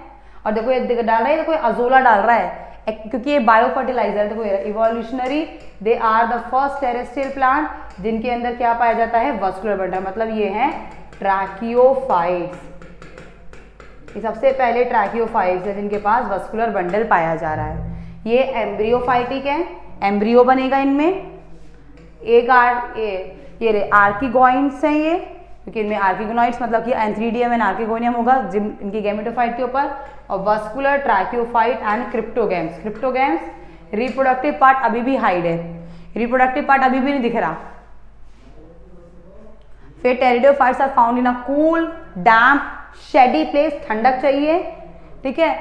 और देखो ये डाल रहा है, देखो अजोला डाल रहा है क्योंकि ये बायो फर्टिलाइजर। देखो evolutionary, they are the first terrestrial plant जिनके अंदर क्या पाया जाता है, वस्कुलर बंडल, मतलब ये हैं ट्रैकियोफाइट्स। ये सबसे पहले ट्रैकियोफाइट्स है जिनके पास वस्कुलर बंडल पाया जा रहा है। ये एम्ब्रियोफाइटिक है, एम्ब्रियो बनेगा इनमें। एक ये आर्किगोइड्स हैं ये, क्योंकि इनमें आर्किगोनॉइड्स मतलब कि एंथ्रीडियम एंड आर्किगोनियम होगा जिन इनकी गैमेटोफाइट के ऊपर। और vascular, tracheophyte and cryptogams. Cryptogams reproductive part अभी भी हाइड है, रिप्रोडक्टिव पार्ट अभी भी नहीं दिख रहा। फिर pteridophytes are found in a cool, damp, shady place, ठंडक चाहिए, ठीक है।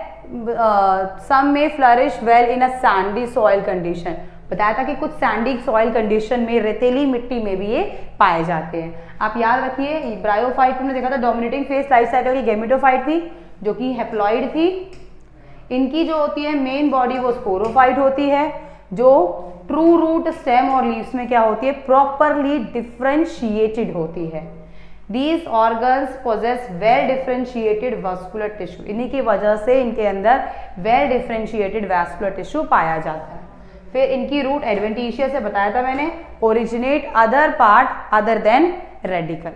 Some may flourish well in a sandy soil condition, बताया था कि कुछ सैंडी सॉइल कंडीशन में, रेतीली मिट्टी में भी ये पाए जाते हैं। आप याद रखिए ब्रायोफाइट हमने देखा था डोमिनेटिंग फेज लाइफ साइकिल की गैमेटोफाइट थी जो कि हेप्लॉइड थी। इनकी जो होती है मेन बॉडी वो स्पोरोफाइट होती है, जो ट्रू रूट, स्टेम और लीव्स में क्या होती है, प्रॉपरली डिफ्रेंशिएटेड होती है। These organs possess well differentiated vascular tissue, इन्हीं की वजह से इनके अंदर well differentiated vascular tissue पाया जाता है। फिर इनकी रूट एडवेंटिशियस से बताया था मैंने, originate other part other than radical.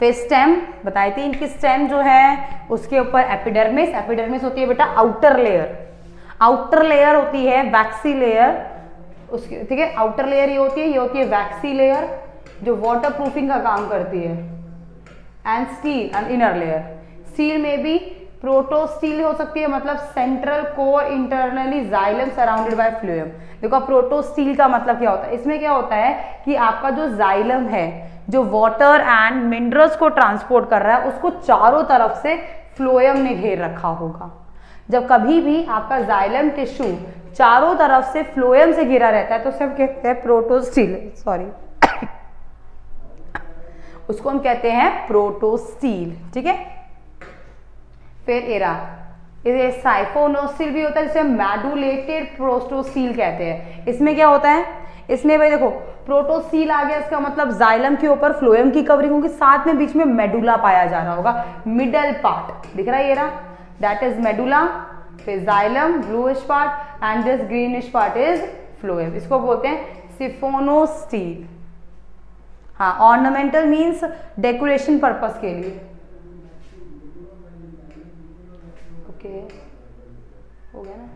फिर स्टेम बताई थी, इनकी स्टेम जो है उसके ऊपर एपिडर्मिस, एपिडर्मिस होती है बेटा आउटर लेयर, आउटर लेयर होती है वैक्सी लेयर उसकी, ठीक है। आउटर लेयर ये होती है वैक्सी लेयर जो वाटर प्रूफिंग का काम करती है। And steel and inner layer, steel में भी प्रोटोस्टील हो सकती है, मतलब central core internally xylem surrounded by phloem. देखो प्रोटोस्टील का मतलब क्या होता है, इसमें क्या होता है कि आपका जो जाइलम है जो वाटर एंड मिनरल्स को ट्रांसपोर्ट कर रहा है उसको चारों तरफ से फ्लोएम ने घेर रखा होगा। जब कभी भी आपका जाइलम टिश्यू चारों तरफ से फ्लोएम से घिरा रहता है तो सब कहते हैं प्रोटोस्टील, सॉरी उसको हम कहते हैं प्रोटोस्टील, ठीक है। फिर एरा, ये साइफोनोस्टील भी होता है जिसे मैडुलेटेड प्रोटोस्टील कहते हैं। इसमें क्या होता है, इसमें भाई देखो प्रोटोस्टील आ गया, इसका मतलब जाइलम के ऊपर फ्लोएम की कवरिंग होगी, साथ में बीच में मेडुला पाया जा रहा होगा, मिडल पार्ट दिख रहा है ये रहा, दैट इज मेडुला। फिर xylem bluish part and this greenish part is phloem, इसको बोलते हैं सिफोनोस्टील। हाँ, ऑर्नामेंटल मीन्स डेकोरेशन पर्पस के लिए, ओके हो गया ना।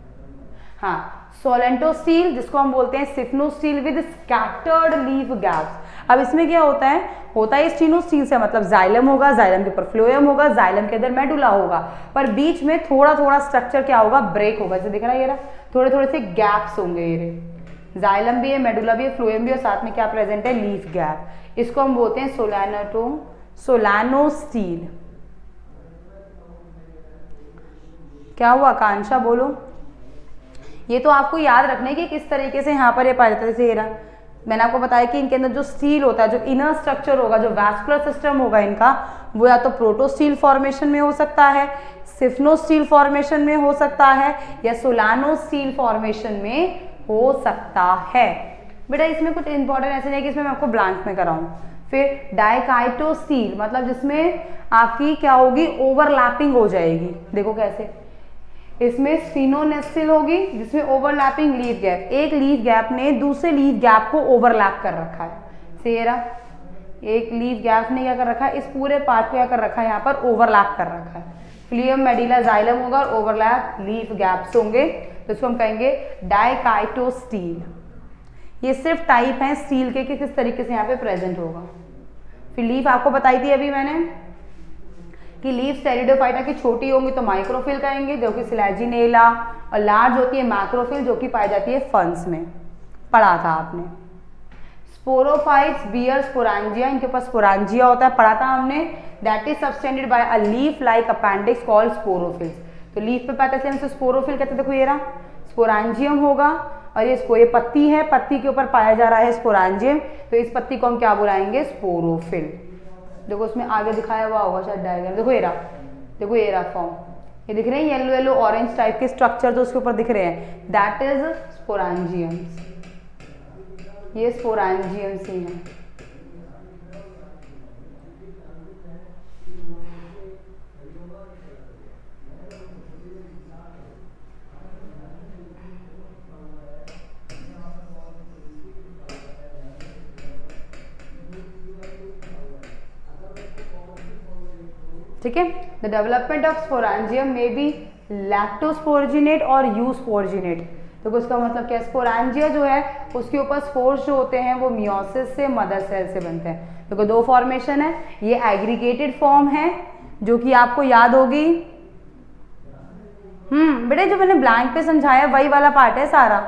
हाँ, सोलेंटोस्टील जिसको हम बोलते हैं सिफनोस्टील विद स्कैटर्ड लीफ गैप्स। अब इसमें क्या होता है स्टीनोस्टील से मतलब जाइलम होगा, जाइलम के ऊपर फ्लोएम होगा, जाइलम के अंदर मेडुला होगा, पर बीच में थोड़ा थोड़ा स्ट्रक्चर क्या होगा, ब्रेक होगा, जैसे दिख रहा है ये रहा, थोड़े थोड़े से गैप्स होंगे, ये जाइलम भी है, मेडुला भी है, फ्लोएम भी है, साथ में क्या प्रेजेंट है, लीफ गैप। इसको हम बोलते हैं सोलानोस्टील। क्या हुआ आकांक्षा बोलो। ये तो आपको याद रखने की किस तरीके से यहाँ पर ये पाया जाता है, जैसे रहा मैंने आपको बताया कि इनके अंदर जो स्टील होता है, जो इनर स्ट्रक्चर होगा, जो वैस्कुलर सिस्टम होगा इनका, वो या तो प्रोटोस्टील फॉर्मेशन में हो सकता है, सिफनोस्टील फॉर्मेशन में हो सकता है, या सोलानोस्टील फॉर्मेशन में हो सकता है। बेटा इसमें कुछ इंपॉर्टेंट ऐसे नहीं कि इसमें मैं आपको ब्लैंक में कराऊं। फिर डाइकाइटोस्टील मतलब जिसमें आपकी क्या होगी, ओवरलैपिंग हो जाएगी, देखो कैसे, इसमें स्फीनोनेस्टिल होगी जिसमें ओवरलैपिंग लीफ गैप, एक लीफ गैप ने दूसरे लीफ गैप को ओवरलैप कर रखा है, सेरा एक लीफ गैप ने क्या कर रखा है, इस पूरे पार्ट को क्या कर रखा है, यहाँ पर ओवरलैप कर रखा है। फ्लोएम, मेडुला, जाइलम होगा और ओवरलैप लीफ गैप्स होंगे, तो इसको हम कहेंगे डाइकाइटोस्टील। ये सिर्फ टाइप है स्टील के कि किस तरीके से यहाँ पे प्रेजेंट होगा। फिर लीफ आपको बताई थी अभी मैंने कि लीफ टेरिडोफाइटा की छोटी होंगी तो माइक्रोफिल कहेंगे, जो कि सिलेजिनेला, और लार्ज होती है मैक्रोफिल, जो कि पाई जाती है फर्न्स में, पढ़ा था आपने। स्पोरोफाइट्स बियर स्पोरांजिया, इनके पास स्पोरांजिया होता है, पढ़ा था हमने, that is subtended by a leaf like appendix called sporophylls. तो लीफ पे पाते हैं हम स्पोरोफिल कहते हैं। देखो ये रहा स्पोरांजियम होगा, और ये पत्ती है, पत्ती के ऊपर पाया जा रहा है स्पोरांजियम, तो इस पत्ती को हम क्या बुलाएंगे? स्पोरोफिल। देखो उसमें आगे दिखाया हुआ होगा शायद डायग्राम, देखो ये रहा, देखो ये रहा फॉर्म, ये दिख रहे हैं येलो येलो ऑरेंज टाइप के स्ट्रक्चर जो उसके ऊपर दिख रहे हैं, दैट इज स्पोरांजियम्स। ये स्पोरांजियम्स ही हैं। ठीक है, द डेवलपमेंट ऑफ स्पोरांजियम में बी लैक्टोस्पोर्जिनेट और यूस्पोर्जिनेट। तो उसका मतलब क्या? स्पोरांजिया जो है उसके ऊपर स्पोर्स जो होते हैं वो मियोसिस से मदर सेल से बनते हैं। देखो दो फॉर्मेशन है, ये एग्रीगेटेड फॉर्म है जो कि आपको याद होगी। बेटे जो मैंने ब्लैंक पे समझाया वही वाला पार्ट है सारा,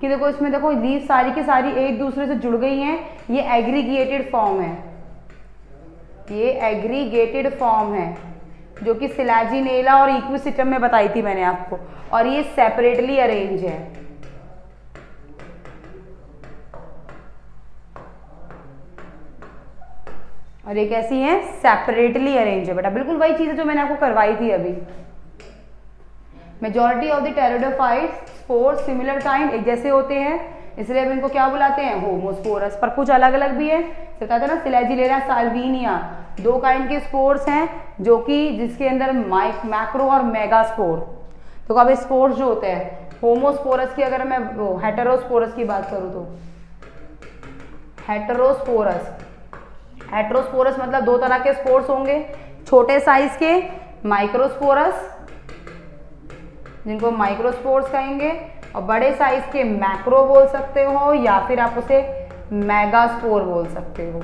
कि देखो इसमें देखो लीफ सारी की सारी एक दूसरे से जुड़ गई हैं, ये एग्रीगेटेड फॉर्म है, ये एग्रीगेटेड फॉर्म है जो कि सिलेजिनेला और इक्विसिटम में बताई थी मैंने आपको, और ये सेपरेटली अरेंज है। और ये कैसी है? सेपरेटली अरेंज है बेटा, बिल्कुल वही चीज है जो मैंने आपको करवाई थी अभी। Majority of the pteridophytes spores similar kind, एक जैसे होते हैं, इसलिए अब इनको क्या बुलाते हैं? होमोस्पोरस। पर कुछ अलग अलग भी है, बताते ना सिलेजिनेला साल्विनिया, दो काइंड के स्पोर्स हैं जो कि जिसके अंदर मैक्रो और मेगास्पोर। तो अब स्पोर्स जो होते हैं होमोस्पोरस की, अगर मैं हेटेरोस्पोरस की बात करूं तो हेटेरोस्पोरस, हेटेरोस्पोरस मतलब दो तरह के स्पोर्स होंगे, छोटे साइज के माइक्रोस्पोरस जिनको माइक्रोस्पोर्स कहेंगे, और बड़े साइज के मैक्रो बोल सकते हो, या फिर आप उसे मेगास्पोर बोल सकते हो।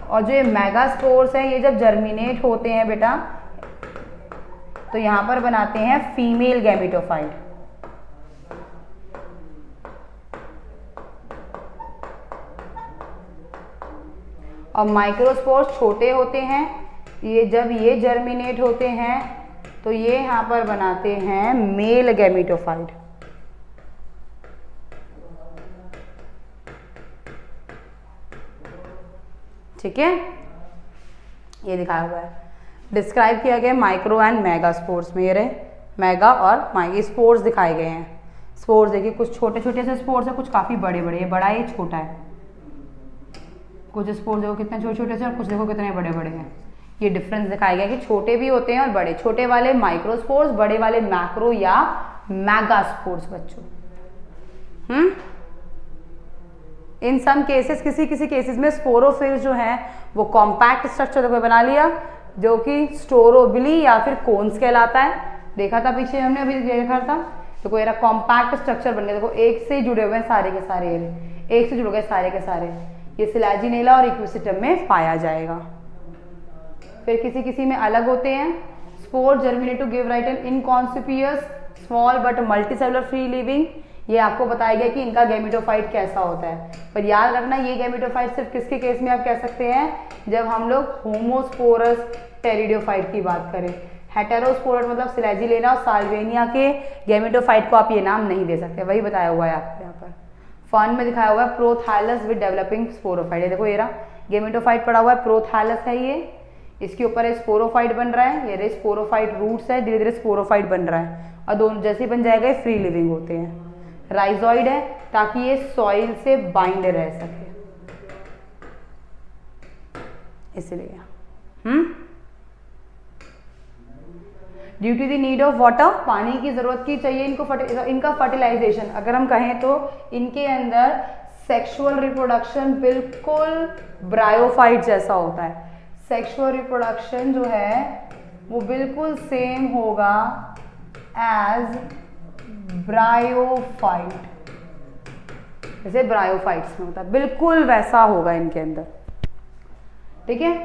और जो ये मेगास्पोर्स हैं ये जब जर्मिनेट होते हैं बेटा तो यहाँ पर बनाते हैं फीमेल गैमेटोफाइट। और माइक्रोस्पोर्स छोटे होते हैं, ये जब ये जर्मिनेट होते हैं तो ये यहाँ पर बनाते हैं मेल गैमेटोफाइट। ठीक है, ये दिखाया हुआ है, डिस्क्राइब किया गया माइक्रो एंड मेगा स्पोर्स में। ये रहे मेगा और माइक्रो स्पोर्स दिखाए गए हैं। स्पोर्स देखिए कुछ छोटे छोटे से स्पोर्स है, कुछ काफ़ी बड़े बड़े, ये बड़ा है ये छोटा है। कुछ स्पोर्स देखो कितने छोटे छोटे से और कुछ देखो कितने बड़े बड़े हैं। ये डिफरेंस दिखाया गया कि छोटे भी होते हैं और बड़े, छोटे वाले माइक्रोस्पोर्स, बड़े वाले मैक्रो या मेगास्पोर्स बच्चों। इन सम केसेस, किसी किसी केसेस में स्पोरोफिल्स जो हैं वो कॉम्पैक्ट स्ट्रक्चर को बना लिया जो कि स्टोरोबिली या फिर कोन्स कहलाता है। देखा था पीछे हमने, अभी देखा था, तो कोई कॉम्पैक्ट स्ट्रक्चर बन गया। देखो एक से जुड़े हुए हैं सारे के सारे, एक से जुड़ गए सारे के सारे। ये सिलेजिनेला और इक्विसिटम में पाया जाएगा। फिर किसी किसी में अलग होते हैं। Spore germinate to give right an inconspicuous small but multicellular free living. ये आपको बताया गया कि इनका गैमेटोफाइट कैसा होता है। पर याद रखना ये गैमेटोफाइट सिर्फ किसके केस में आप कह सकते हैं, जब हम लोग होमोस्पोरस टेरिडोफाइट की बात करें। हेटेरोस्पोरस मतलब सिलेजिनेला और साल्विनिया के गैमेटोफाइट को आप ये नाम नहीं दे सकते, वही बताया हुआ है आपको यहाँ पर। फन में दिखाया हुआ है प्रोथैलस विद डेवलपिंग स्पोरोफाइट। देखो ये रहा गैमेटोफाइट पड़ा हुआ है, प्रोथैलस है ये, इसके ऊपर एक स्पोरोफाइट बन रहा है, ये रे स्पोरोफाइट रूट्स है, धीरे धीरे स्पोरोफाइट बन रहा है, और दोनों जैसे बन जाएगा ये फ्री लिविंग होते हैं। राइजॉइड है ताकि ये सॉइल से बाइंड रह सके, इसलिए due to the need of water, पानी की जरूरत की चाहिए इनको, इनका फर्टिलाइजेशन अगर हम कहें तो इनके अंदर सेक्सुअल रिप्रोडक्शन बिल्कुल ब्रायोफाइट जैसा होता है। सेक्सुअल रिप्रोडक्शन जो है वो बिल्कुल सेम होगा एज ब्रायोफाइट, जैसे ब्रायोफाइट्स में होता है, बिल्कुल वैसा होगा इनके अंदर। ठीक है।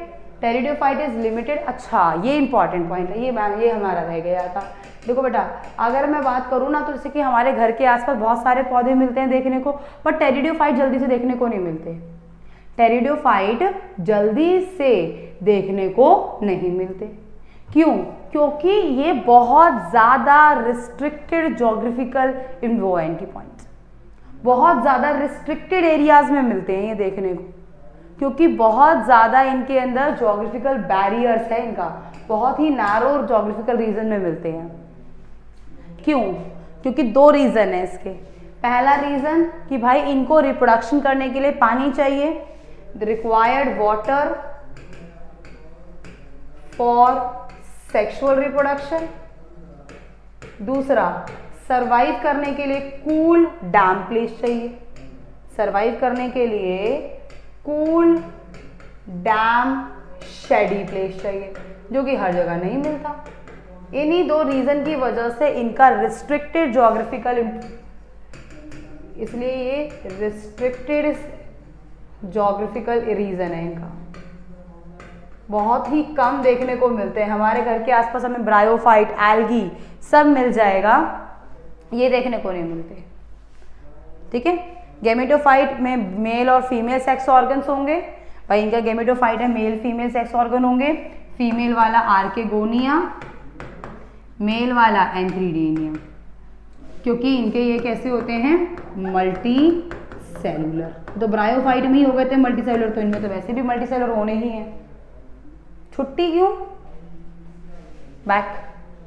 Pteridophyte is limited. अच्छा ये इंपॉर्टेंट पॉइंट है, ये मैम ये हमारा रह गया था। देखो बेटा, अगर मैं बात करूँ ना तो जैसे कि हमारे घर के आसपास बहुत सारे पौधे मिलते हैं देखने को, पर टेरिडोफाइट जल्दी से देखने को नहीं मिलते। टेरिडोफाइट जल्दी से देखने को नहीं मिलते। क्यों? क्योंकि ये बहुत ज़्यादा रिस्ट्रिक्टेड जोग्राफिकल इन्वॉइंटी पॉइंट्स, बहुत ज़्यादा रिस्ट्रिक्टेड एरियाज में मिलते हैं ये देखने को, क्योंकि बहुत ज़्यादा इनके अंदर जोग्राफिकल बैरियर्स है, इनका बहुत ही नैरो जोग्राफिकल रीजन में मिलते हैं। क्यों? क्योंकि दो रीज़न है इसके। पहला रीज़न कि भाई इनको रिप्रोडक्शन करने के लिए पानी चाहिए, the required water for sexual reproduction. दूसरा, सरवाइव करने के लिए कूल डैम प्लेस चाहिए, सरवाइव करने के लिए कूल डैम शेडी प्लेस चाहिए, जो कि हर जगह नहीं मिलता। इन्हीं दो रीजन की वजह से इनका रिस्ट्रिक्टेड जोग्राफिकल, इसलिए ये रिस्ट्रिक्टेड जोग्राफिकल रीजन है इनका, बहुत ही कम देखने को मिलते हैं। हमारे घर के आसपास हमें ब्रायोफाइट, एल्गी सब मिल जाएगा, ये देखने को नहीं मिलते। ठीक है। गेमेटोफाइट में मेल और फीमेल सेक्स ऑर्गन्स होंगे। भाई इनका गेमेटोफाइट है, मेल फीमेल सेक्स ऑर्गन होंगे। फीमेल वाला आर्केगोनिया, मेल वाला एंथ्रीडियम, क्योंकि इनके ये कैसे होते हैं, मल्टी सेलुलर। तो ब्रायोफाइट में ही हो गए थे मल्टी सेलुलर, तो इनमें तो वैसे भी मल्टी सेलुलर होने ही हैं। छुट्टी क्यों? बैक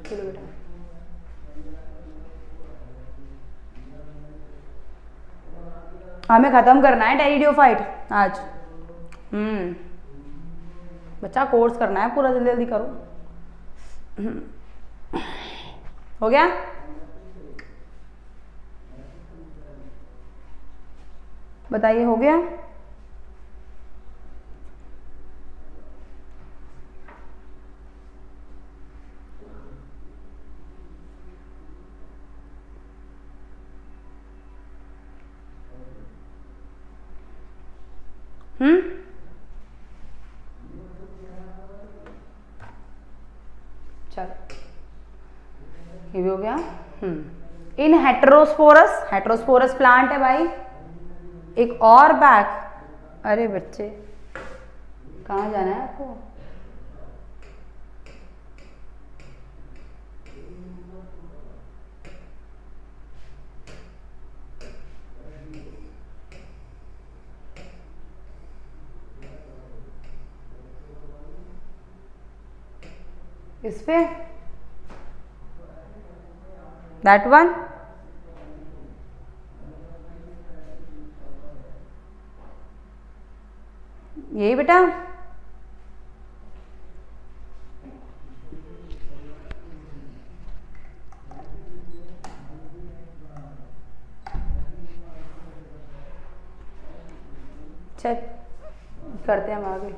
चलो बेटा। हमें खत्म करना है टेरिडोफाइट आज। बच्चा कोर्स करना है पूरा, जल्दी जल्दी करो। हो गया? बताइए, हो गया? चलो ये भी हो गया। इन हेटेरोस्पोरस, हेटेरोस्पोरस प्लांट है भाई। एक और बैक, अरे बच्चे कहाँ जाना है आपको? इस पे दैट वन, यही बेटा। चल करते हैं हम आगे।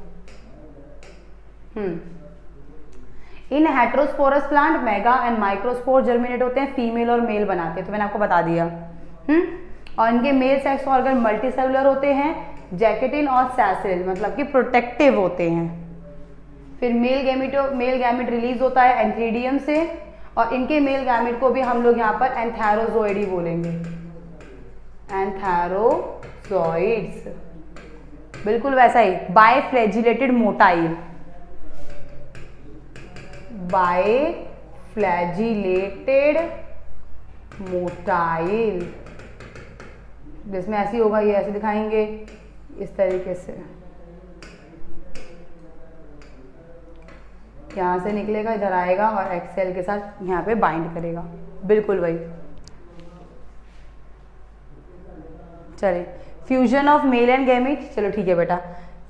In heterosporous plant mega and microspore germinate होते हैं, फीमेल और मेल बनाते हैं, तो मैंने आपको बता दिया। और इनके male sex organ multi cellular होते हैं, जैकेटिन और सैसिल, मतलब कि प्रोटेक्टिव होते हैं। फिर मेल गैमेट रिलीज होता है एंथ्रीडियम से, और इनके मेल गैमेट को भी हम लोग यहाँ पर एंथैरोजोइडी बोलेंगे, एंथैरोजोइड्स, बिल्कुल वैसा ही। बाइफ्लैजिलेटेड मोटाइल, बाइफ्लैजिलेटेड मोटाइल, जिसमें ऐसी होगा, ये ऐसे दिखाएंगे इस तरीके से, यहाँ से निकलेगा, इधर आएगा और एक्सेल के साथ यहाँ पे बाइंड करेगा, बिल्कुल वही। चलिए, fusion of male and gamete, चलो ठीक है बेटा।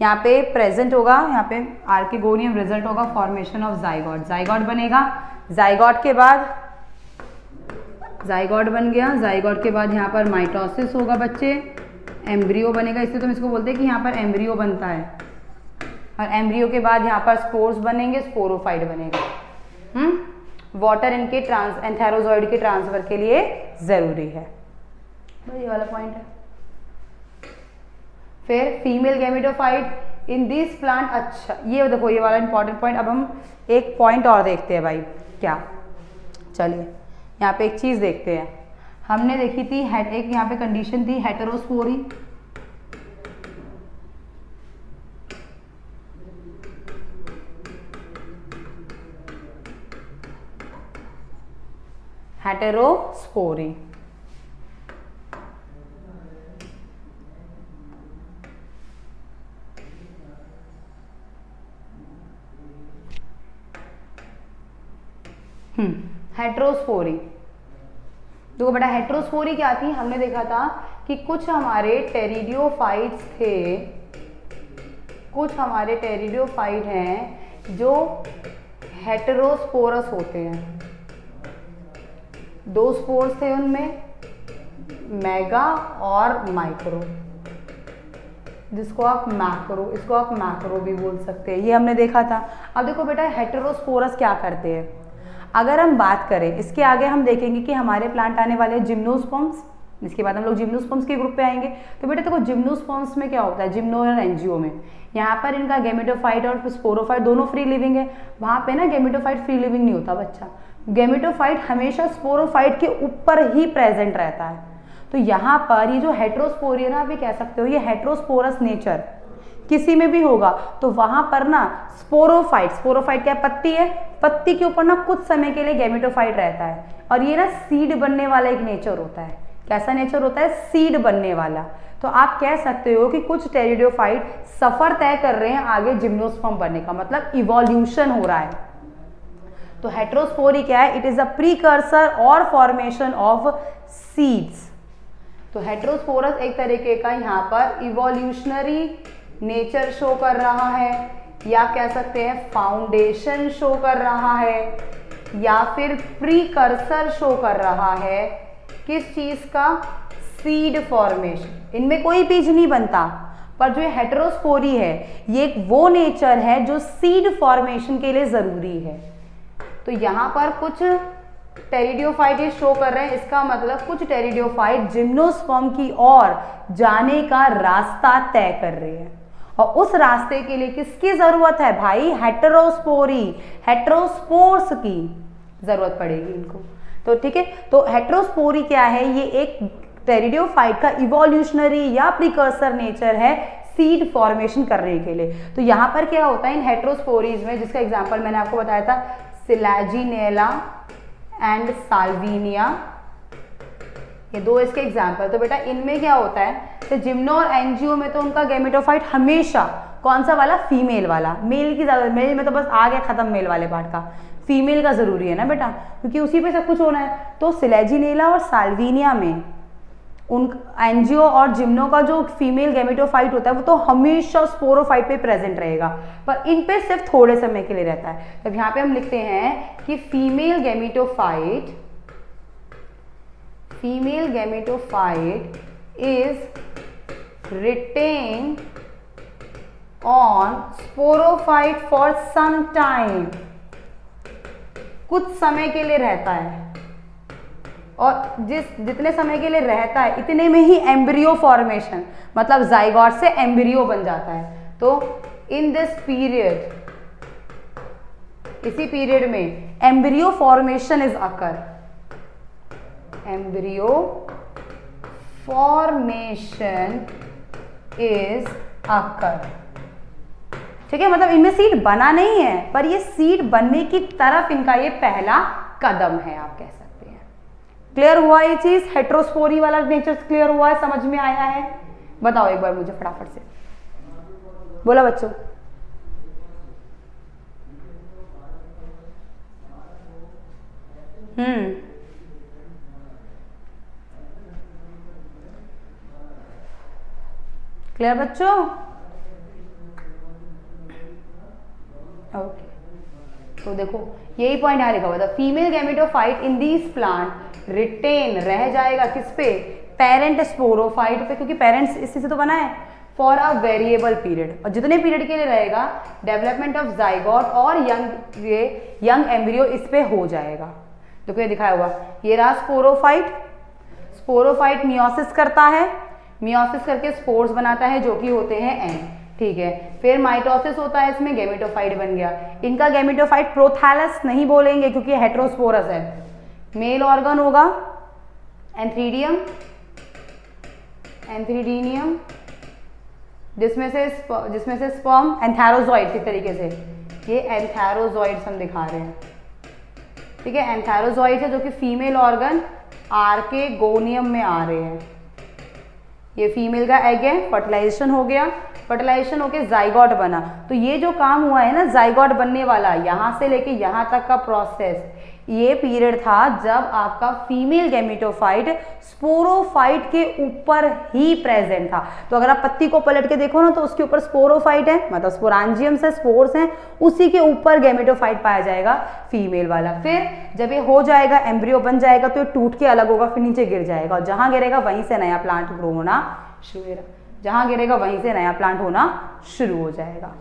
यहाँ पे प्रेजेंट होगा, यहाँ पे आर्किगोनियम रिजल्ट होगा फॉर्मेशन ऑफ जाइगोट, जाइगोट बनेगा। जाइगोट के बाद, जाइगोट बन गया, जाइगोट के बाद यहाँ पर माइटोसिस होगा बच्चे, एम्ब्रियो बनेगा, इसलिए तुम इसको बोलते हैं कि यहाँ पर एम्ब्रियो बनता है, और एम्ब्रियो के बाद यहाँ पर स्पोर्स बनेंगे, स्पोरोफाइट बनेगा। वाटर इनके एंथैरोजोइड के ट्रांसफर के लिए जरूरी है, ये वाला पॉइंट है। फिर female gametophyte in this plant, अच्छा ये देखो ये वाला इंपॉर्टेंट पॉइंट। अब हम एक पॉइंट और देखते हैं भाई, क्या, चलिए यहाँ पे एक चीज़ देखते हैं। हमने देखी थी एक यहाँ पे कंडीशन थी हेटेरोस्पोरी, हेटेरोस्पोरी। हेटेरोस्पोरी, देखो बेटा हेटेरोस्पोरी क्या थी, हमने देखा था कि कुछ हमारे टेरिडियोफाइट्स थे, कुछ हमारे टेरिडियोफाइट हैं जो हेटेरोस्पोरस होते हैं। 2 स्पोर्स थे उनमें, मेगा और माइक्रो, जिसको आप मैक्रो, इसको आप मैक्रो भी बोल सकते हैं, ये हमने देखा था। अब देखो बेटा हेटेरोस्पोरस क्या करते हैं, अगर हम बात करें इसके आगे हम देखेंगे कि हमारे प्लांट आने वाले जिम्नोस्पर्म्स, इसके बाद हम लोग जिम्नोस्पर्म्स के ग्रुप पे आएंगे। तो बेटा देखो जिम्नोस्पर्म्स में क्या होता है, जिम्नो और एंजियो में, यहाँ पर इनका गेमेटोफाइट और स्पोरोफाइट दोनों फ्री लिविंग है, वहाँ पे ना गेमेटोफाइट फ्री लिविंग नहीं होता बच्चा, गेमेटोफाइट हमेशा स्पोरोफाइट के ऊपर ही प्रेजेंट रहता है। तो यहाँ पर ये जो हेटेरोस्पोरी है ना, आप ये कह सकते हो ये हेटेरोस्पोरस नेचर किसी में भी होगा, तो वहां पर ना स्पोरोफाइट, स्पोरोफाइट क्या पत्ती है, पत्ती के ऊपर ना कुछ समय के लिए गेमेटोफाइट रहता है, और ये ना सीड बनने वाला एक नेचर होता है। कैसा नेचर होता है, सीड बनने वाला। तो आप कह सकते हो कि कुछ टेरिडियोफाइट सफर तय कर रहे हैं आगे जिम्नोस्पर्म बनने का, मतलब इवोल्यूशन हो रहा है। तो हेटेरोस्पोरी क्या है, इट इज अ प्रीकर्सर और फॉर्मेशन ऑफ सीड्स। तो हेटेरोस्पोरस एक तरीके का यहाँ पर इवोल्यूशनरी नेचर शो कर रहा है, या कह सकते हैं फाउंडेशन शो कर रहा है, या फिर प्रीकर्सर शो कर रहा है। किस चीज का, सीड फॉर्मेशन। इनमें कोई बीज नहीं बनता, पर जो हेटेरोस्पोरी है ये एक वो नेचर है जो सीड फॉर्मेशन के लिए जरूरी है। तो यहाँ पर कुछ टेरिडियोफाइट ये शो कर रहे हैं, इसका मतलब कुछ टेरिडियोफाइट जिम्नोस्पर्म की ओर जाने का रास्ता तय कर रहे हैं, और उस रास्ते के लिए किसकी जरूरत है भाई, हेटेरोस्पोरी, हेटेरोस्पोर्स की जरूरत पड़ेगी इनको। तो ठीक है, तो हेटेरोस्पोरी क्या है, ये एक टेरिडियोफाइट का इवोल्यूशनरी या प्रिकर्सर नेचर है सीड फॉर्मेशन करने के लिए। तो यहाँ पर क्या होता है इन हेटेरोस्पोरीज में, जिसका एग्जांपल मैंने आपको बताया था सिलैजिनेला एंड साल्विनिया, ये 2 इसके एग्जाम्पल। तो बेटा इनमें क्या होता है, तो जिम्नो और एंजियो में तो उनका गेमेटोफाइट हमेशा कौन सा वाला, फीमेल वाला। मेल की ज्यादा, मेल में तो बस आ गया खत्म मेल वाले पार्ट का, फीमेल का जरूरी है ना बेटा, क्योंकि उसी पे सब कुछ होना है। तो सिलेजिनेला और साल्विनिया में उन एंजियो और जिम्नो का जो फीमेल गेमेटोफाइट होता है वो तो हमेशा स्पोरोफाइट पे प्रेजेंट रहेगा, पर इन पे सिर्फ थोड़े समय के लिए रहता है। तो यहाँ पे हम लिखते हैं कि female gametophyte is retain on sporophyte for some time, कुछ समय के लिए रहता है, और जितने समय के लिए रहता है इतने में ही एम्ब्रियो फॉर्मेशन, मतलब जाइगोट से एम्ब्रियो बन जाता है। तो इन दिस पीरियड, इसी पीरियड में embryo formation is occur, embryo formation is occur. ठीक है, मतलब इनमें सीड बना नहीं है, पर ये सीड बनने की तरफ इनका ये पहला कदम है, आप कह सकते हैं। क्लियर हुआ ये चीज, हेटेरोस्पोरी वाला नेचर क्लियर हुआ है, समझ में आया है? बताओ एक बार मुझे फटाफट से, बोला बच्चों। क्लियर बच्चों? ओके, तो देखो यही पॉइंट यहाँ लिखा हुआ था, female gametophyte in these plant retain, रह जाएगा किस पे, पेरेंट स्पोरोफाइट पे, क्योंकि पेरेंट्स इसी से तो बना है, फॉर अ वेरिएबल पीरियड, और जितने पीरियड के लिए रहेगा डेवलपमेंट ऑफ जाइगोट और यंग एम्ब्रियो इस पे हो जाएगा। देखो ये दिखाया हुआ, ये रहा स्पोरोफाइट, स्पोरोफाइट मियोसिस करता है, मियोसिस करके स्पोर्स बनाता है जो कि होते हैं एंड, ठीक है, फिर माइटोसिस होता है, इसमें गैमेटोफाइट बन गया। इनका गैमेटोफाइट प्रोथैलस नहीं बोलेंगे क्योंकि हेटेरोस्पोरस है। मेल ऑर्गन होगा एंथ्रीडियम, एंथ्रीडीनियम, जिसमें से स्पर्म, एंथैरोजॉइड्स एक तरीके से, ये एंथैरोजॉइड्स हम दिखा रहे हैं, ठीक है। एंथैरोजॉइड्स है जो कि फीमेल ऑर्गन आर्केगोनियम में आ रहे हैं। ये फीमेल का एग है, फर्टिलाइजेशन हो गया, फर्टिलाइजेशन होके जाइगोट बना। तो ये जो काम हुआ है ना जाइगोट बनने वाला, यहाँ से लेके यहाँ तक का प्रोसेस, ये पीरियड था जब आपका फीमेल गैमेटोफाइट स्पोरोफाइट के ऊपर ही प्रेजेंट था। तो अगर आप पत्ती को पलट के देखो ना तो उसके ऊपर स्पोरोफाइट है, मतलब स्पोरांजियम्स है, स्पोर्स हैं, उसी के ऊपर गैमेटोफाइट पाया जाएगा फीमेल वाला। फिर जब ये हो जाएगा, एम्ब्रियो बन जाएगा, तो ये टूट के अलग होगा, फिर नीचे गिर जाएगा, और जहां गिरेगा वहीं से नया प्लांट ग्रो होना शुरू, जहां गिरेगा वहीं से नया प्लांट होना शुरू हो जाएगा,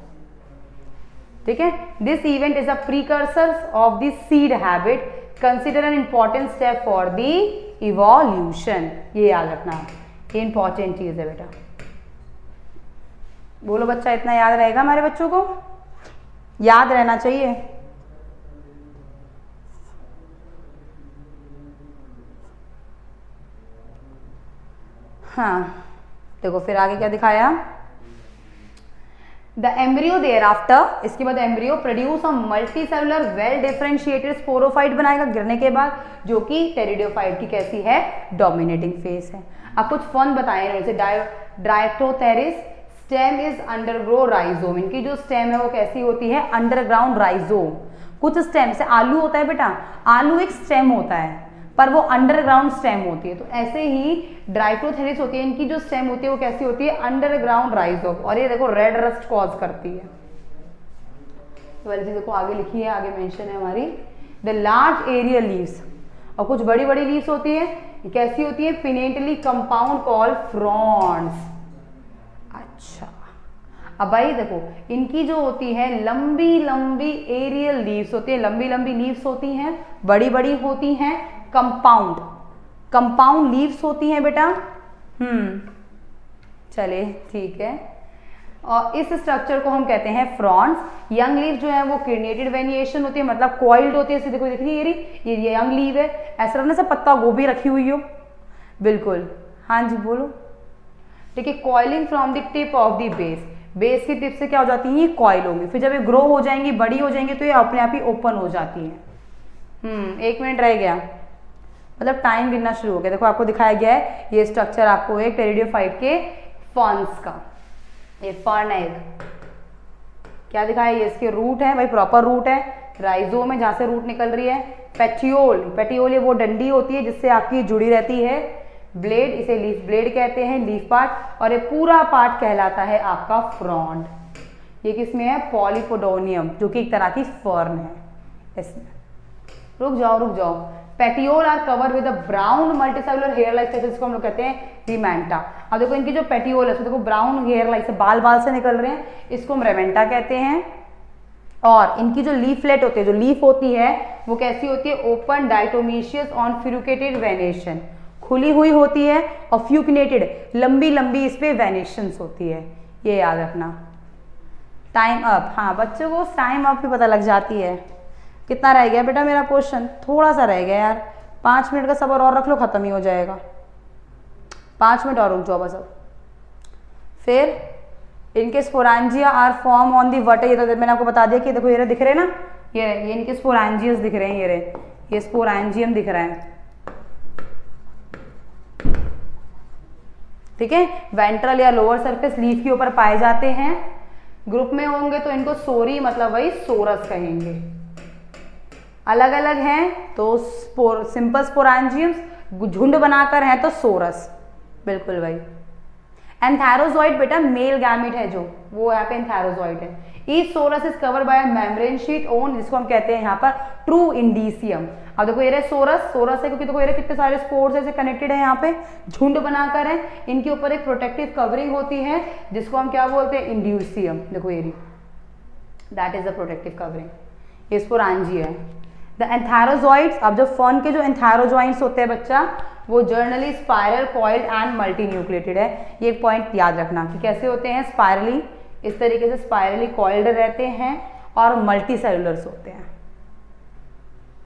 ठीक है। This event is a precursor of the seed habit, consider an important step for the evolution. ये याद रखना, ये इंपॉर्टेंट चीज है बेटा। बोलो बच्चा, इतना याद रहेगा? हमारे बच्चों को याद रहना चाहिए। हाँ, देखो फिर आगे क्या दिखाया। द एम्ब्रियो देयर आफ्टर, इसके बाद embryo produce a multicellular well differentiated sporophyte बनाएगा गिरने के बाद, जो कि टेरिडोफाइट की कैसी है, डोमिनेटिंग फेस है। अब कुछ फन बताए हैं, जैसे डायक्टोथेरिस स्टेम इज अंडरग्रो राइजोम, इनकी जो स्टेम है वो कैसी होती है, अंडरग्राउंड राइजोम। कुछ स्टेम से आलू होता है बेटा, आलू एक स्टेम होता है पर वो अंडरग्राउंड स्टेम होती है, तो ऐसे ही डायक्टोथेरिस होती है, इनकी जो स्टेम होती है वो कैसी होती है, अंडरग्राउंड राइजोम। और ये देखो रेड रस्ट कॉज करती है, तो वाली चीज देखो आगे लिखी है, आगे मेंशन है हमारी। द लार्ज एरियल लीव्स, और कुछ बड़ी बड़ी लीव्स होती है, ये कैसी होती है, पिनेटली कंपाउंड कॉल्ड फ्रॉन्ड्स। अच्छा, अब भाई देखो इनकी जो होती है लंबी लंबी एरियल लीव्स होती है, लंबी लंबी लीव्स होती हैं, बड़ी बड़ी होती हैं, कंपाउंड लीव्स होती हैं बेटा। चले ठीक है, और इस स्ट्रक्चर को हम कहते हैं फ्रॉन्ड्स। यंग लीव जो है वो क्रिनेटेड वेनिएशन होती है, मतलब कॉइल्ड होती है। देखो देख रही है, ये यंग लीव है, ऐसा लगना सब पत्ता गोभी रखी हुई हो, बिल्कुल। हाँ जी बोलो, ठीक है। Coiling from the tip of the base, base की टिप से क्या हो जाती है, ये कॉइल होंगी, फिर जब ये ग्रो हो जाएंगी, बड़ी हो जाएंगी, तो ये अपने आप ही ओपन हो जाती है। 1 मिनट रह गया, मतलब टाइम गिनना शुरू हो गया। देखो आपको दिखाया गया है ये स्ट्रक्चर आपको एक टेरिडोफाइट के फर्न्स का, ये फर्न है एक, क्या दिखाया, ये इसके रूट है भाई, प्रॉपर रूट है, राइजोम है जहां से रूट निकल रही है। पेटियोल, पेटियोल ये वो डंडी होती है जिससे आपकी जुड़ी रहती है। ब्लेड, इसे लीफ ब्लेड कहते हैं, लीफ पार्ट, और ये पूरा पार्ट कहलाता है आपका फ्रॉन्ड। ये किसमें है, पॉलीपोडोनियम, जो कि एक तरह की फर्न है इसमें। रुक जाओ। Petiole are cover with a brown multicellular hair like structure, जिसको हम लोग कहते हैं रिमेंटा। अब देखो इनकी जो पेटियोल है, देखो ब्राउन हेयर लाइक से बाल से निकल रहे हैं, इसको हम रेमेंटा कहते हैं। और इनकी जो लीफलेट होती है, जो लीफ होती है वो कैसी होती है, ओपन डाइटोमिशियस ऑन फ्यूकेटेड वेनेशन, खुली हुई होती है, और फ्यूकिनेटेड, लंबी लंबी इस पे वेनेशंस होती है, ये याद रखना। टाइम अप, हाँ बच्चों को टाइम अप भी पता लग जाती है। कितना रह गया बेटा मेरा क्वेश्चन, थोड़ा सा रह गया यार, 5 मिनट का सबर और रख लो, खत्म ही हो जाएगा। 5 मिनट और रुक जाओ बस। अब फिर इनके sporangia are form on the वट, ये तो मैंने आपको बता दिया कि देखो ये दिख रहे हैं ना, ये इनके स्पोरांजियस दिख रहे हैं, ये स्पोरांजियम दिख रहा है, ठीक है। वेंट्रल या लोअर सरफेस लीफ के ऊपर पाए जाते हैं। ग्रुप में होंगे तो इनको सोरी, मतलब वही सोरस कहेंगे। अलग अलग हैं तो सिंपल स्पोरांजियम्स, झुंड बनाकर हैं तो सोरस, बिल्कुल भाई। एंथैरोजॉइड बेटा मेल गैमेट है जो, वो यहाँ पे एंथैरोजॉइड है। Each sorus is covered by membrane sheet own, जिसको हम कहते हैं यहाँ पर ट्रू इंडीसियम। अब देखो ये सोरस है क्योंकि देखो ये कितने सारे स्पोर्स ऐसे कनेक्टेड है, यहाँ पे झुंड बनाकर है, इनके ऊपर एक प्रोटेक्टिव कवरिंग होती है जिसको हम क्या बोलते हैं, इंड्यूसियम। देखो ये that is the protective covering, ये स्पोरांजिया है। द एंथैरोजॉइड्स, अब जो फर्न के जो एंथैरोजॉइड्स होते हैं बच्चा, वो generally spiral, coiled and multi nucleated है। ये एक पॉइंट याद रखना कि कैसे होते हैं, स्पाइरली इस तरीके से स्पाइरली कॉइल्ड रहते हैं और मल्टी सेलुलर्स होते हैं।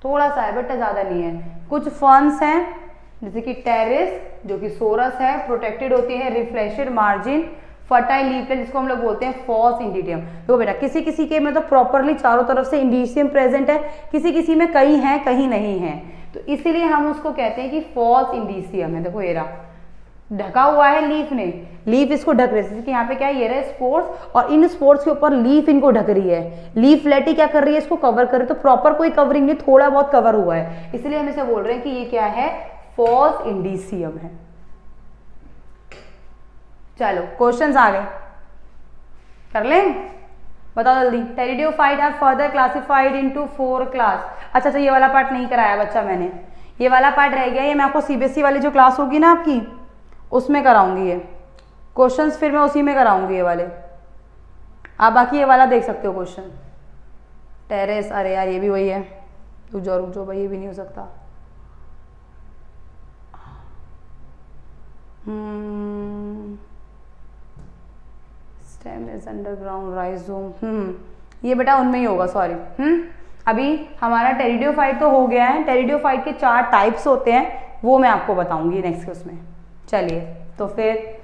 थोड़ा सा है बेटा, ज़्यादा नहीं है। कुछ फर्न्स हैं जैसे कि टेरेस जो कि सोरस है, प्रोटेक्टेड होती है रिफ्लेक्टेड मार्जिन, फर्टाइल लीफलेट जिसको हम लोग बोलते हैं फॉस इंडिडियम। तो बेटा किसी किसी के में तो प्रॉपरली चारों तरफ से इंडिशियम प्रेजेंट है, किसी किसी में कहीं है कहीं नहीं है, तो इसीलिए हम उसको कहते हैं कि फॉस इंडिशियम है। देखो ये रहा, ढका हुआ है लीफ ने, लीफ इसको ढक रही है, जैसे कि यहाँ पे क्या है, ये रहे स्पोर्स और इन स्पोर्स के ऊपर लीफ इनको ढक रही है, लीफ लेटी क्या कर रही है, इसको कवर कर रही है। तो प्रॉपर कोई कवरिंग नहीं, थोड़ा बहुत कवर हुआ है, इसलिए हम इसे बोल रहे हैं कि ये क्या है, फॉस इंडिशियम है। चलो क्वेश्चंस आ गए, कर लें, बताओ जल्दी। Pteridophyte are further classified into 4 class. अच्छा, ये वाला पार्ट नहीं कराया बच्चा मैंने, ये वाला पार्ट रह गया, ये मैं आपको सीबीएसई वाली जो क्लास होगी ना आपकी उसमें कराऊंगी ये क्वेश्चंस, फिर मैं उसी में कराऊंगी ये वाले। आप बाकी ये वाला देख सकते हो क्वेश्चन। टेरेस, अरे यार ये भी वही है, रुक जाओ भाई, ये भी नहीं हो सकता। स्टेम इज अंडरग्राउंड राइजोम, ये बेटा उनमें ही होगा, सॉरी। अभी हमारा टेरिडोफाइट तो हो गया है, टेरिडोफाइट के 4 टाइप्स होते हैं, वो मैं आपको बताऊंगी नेक्स्ट उसमें। चलिए तो फिर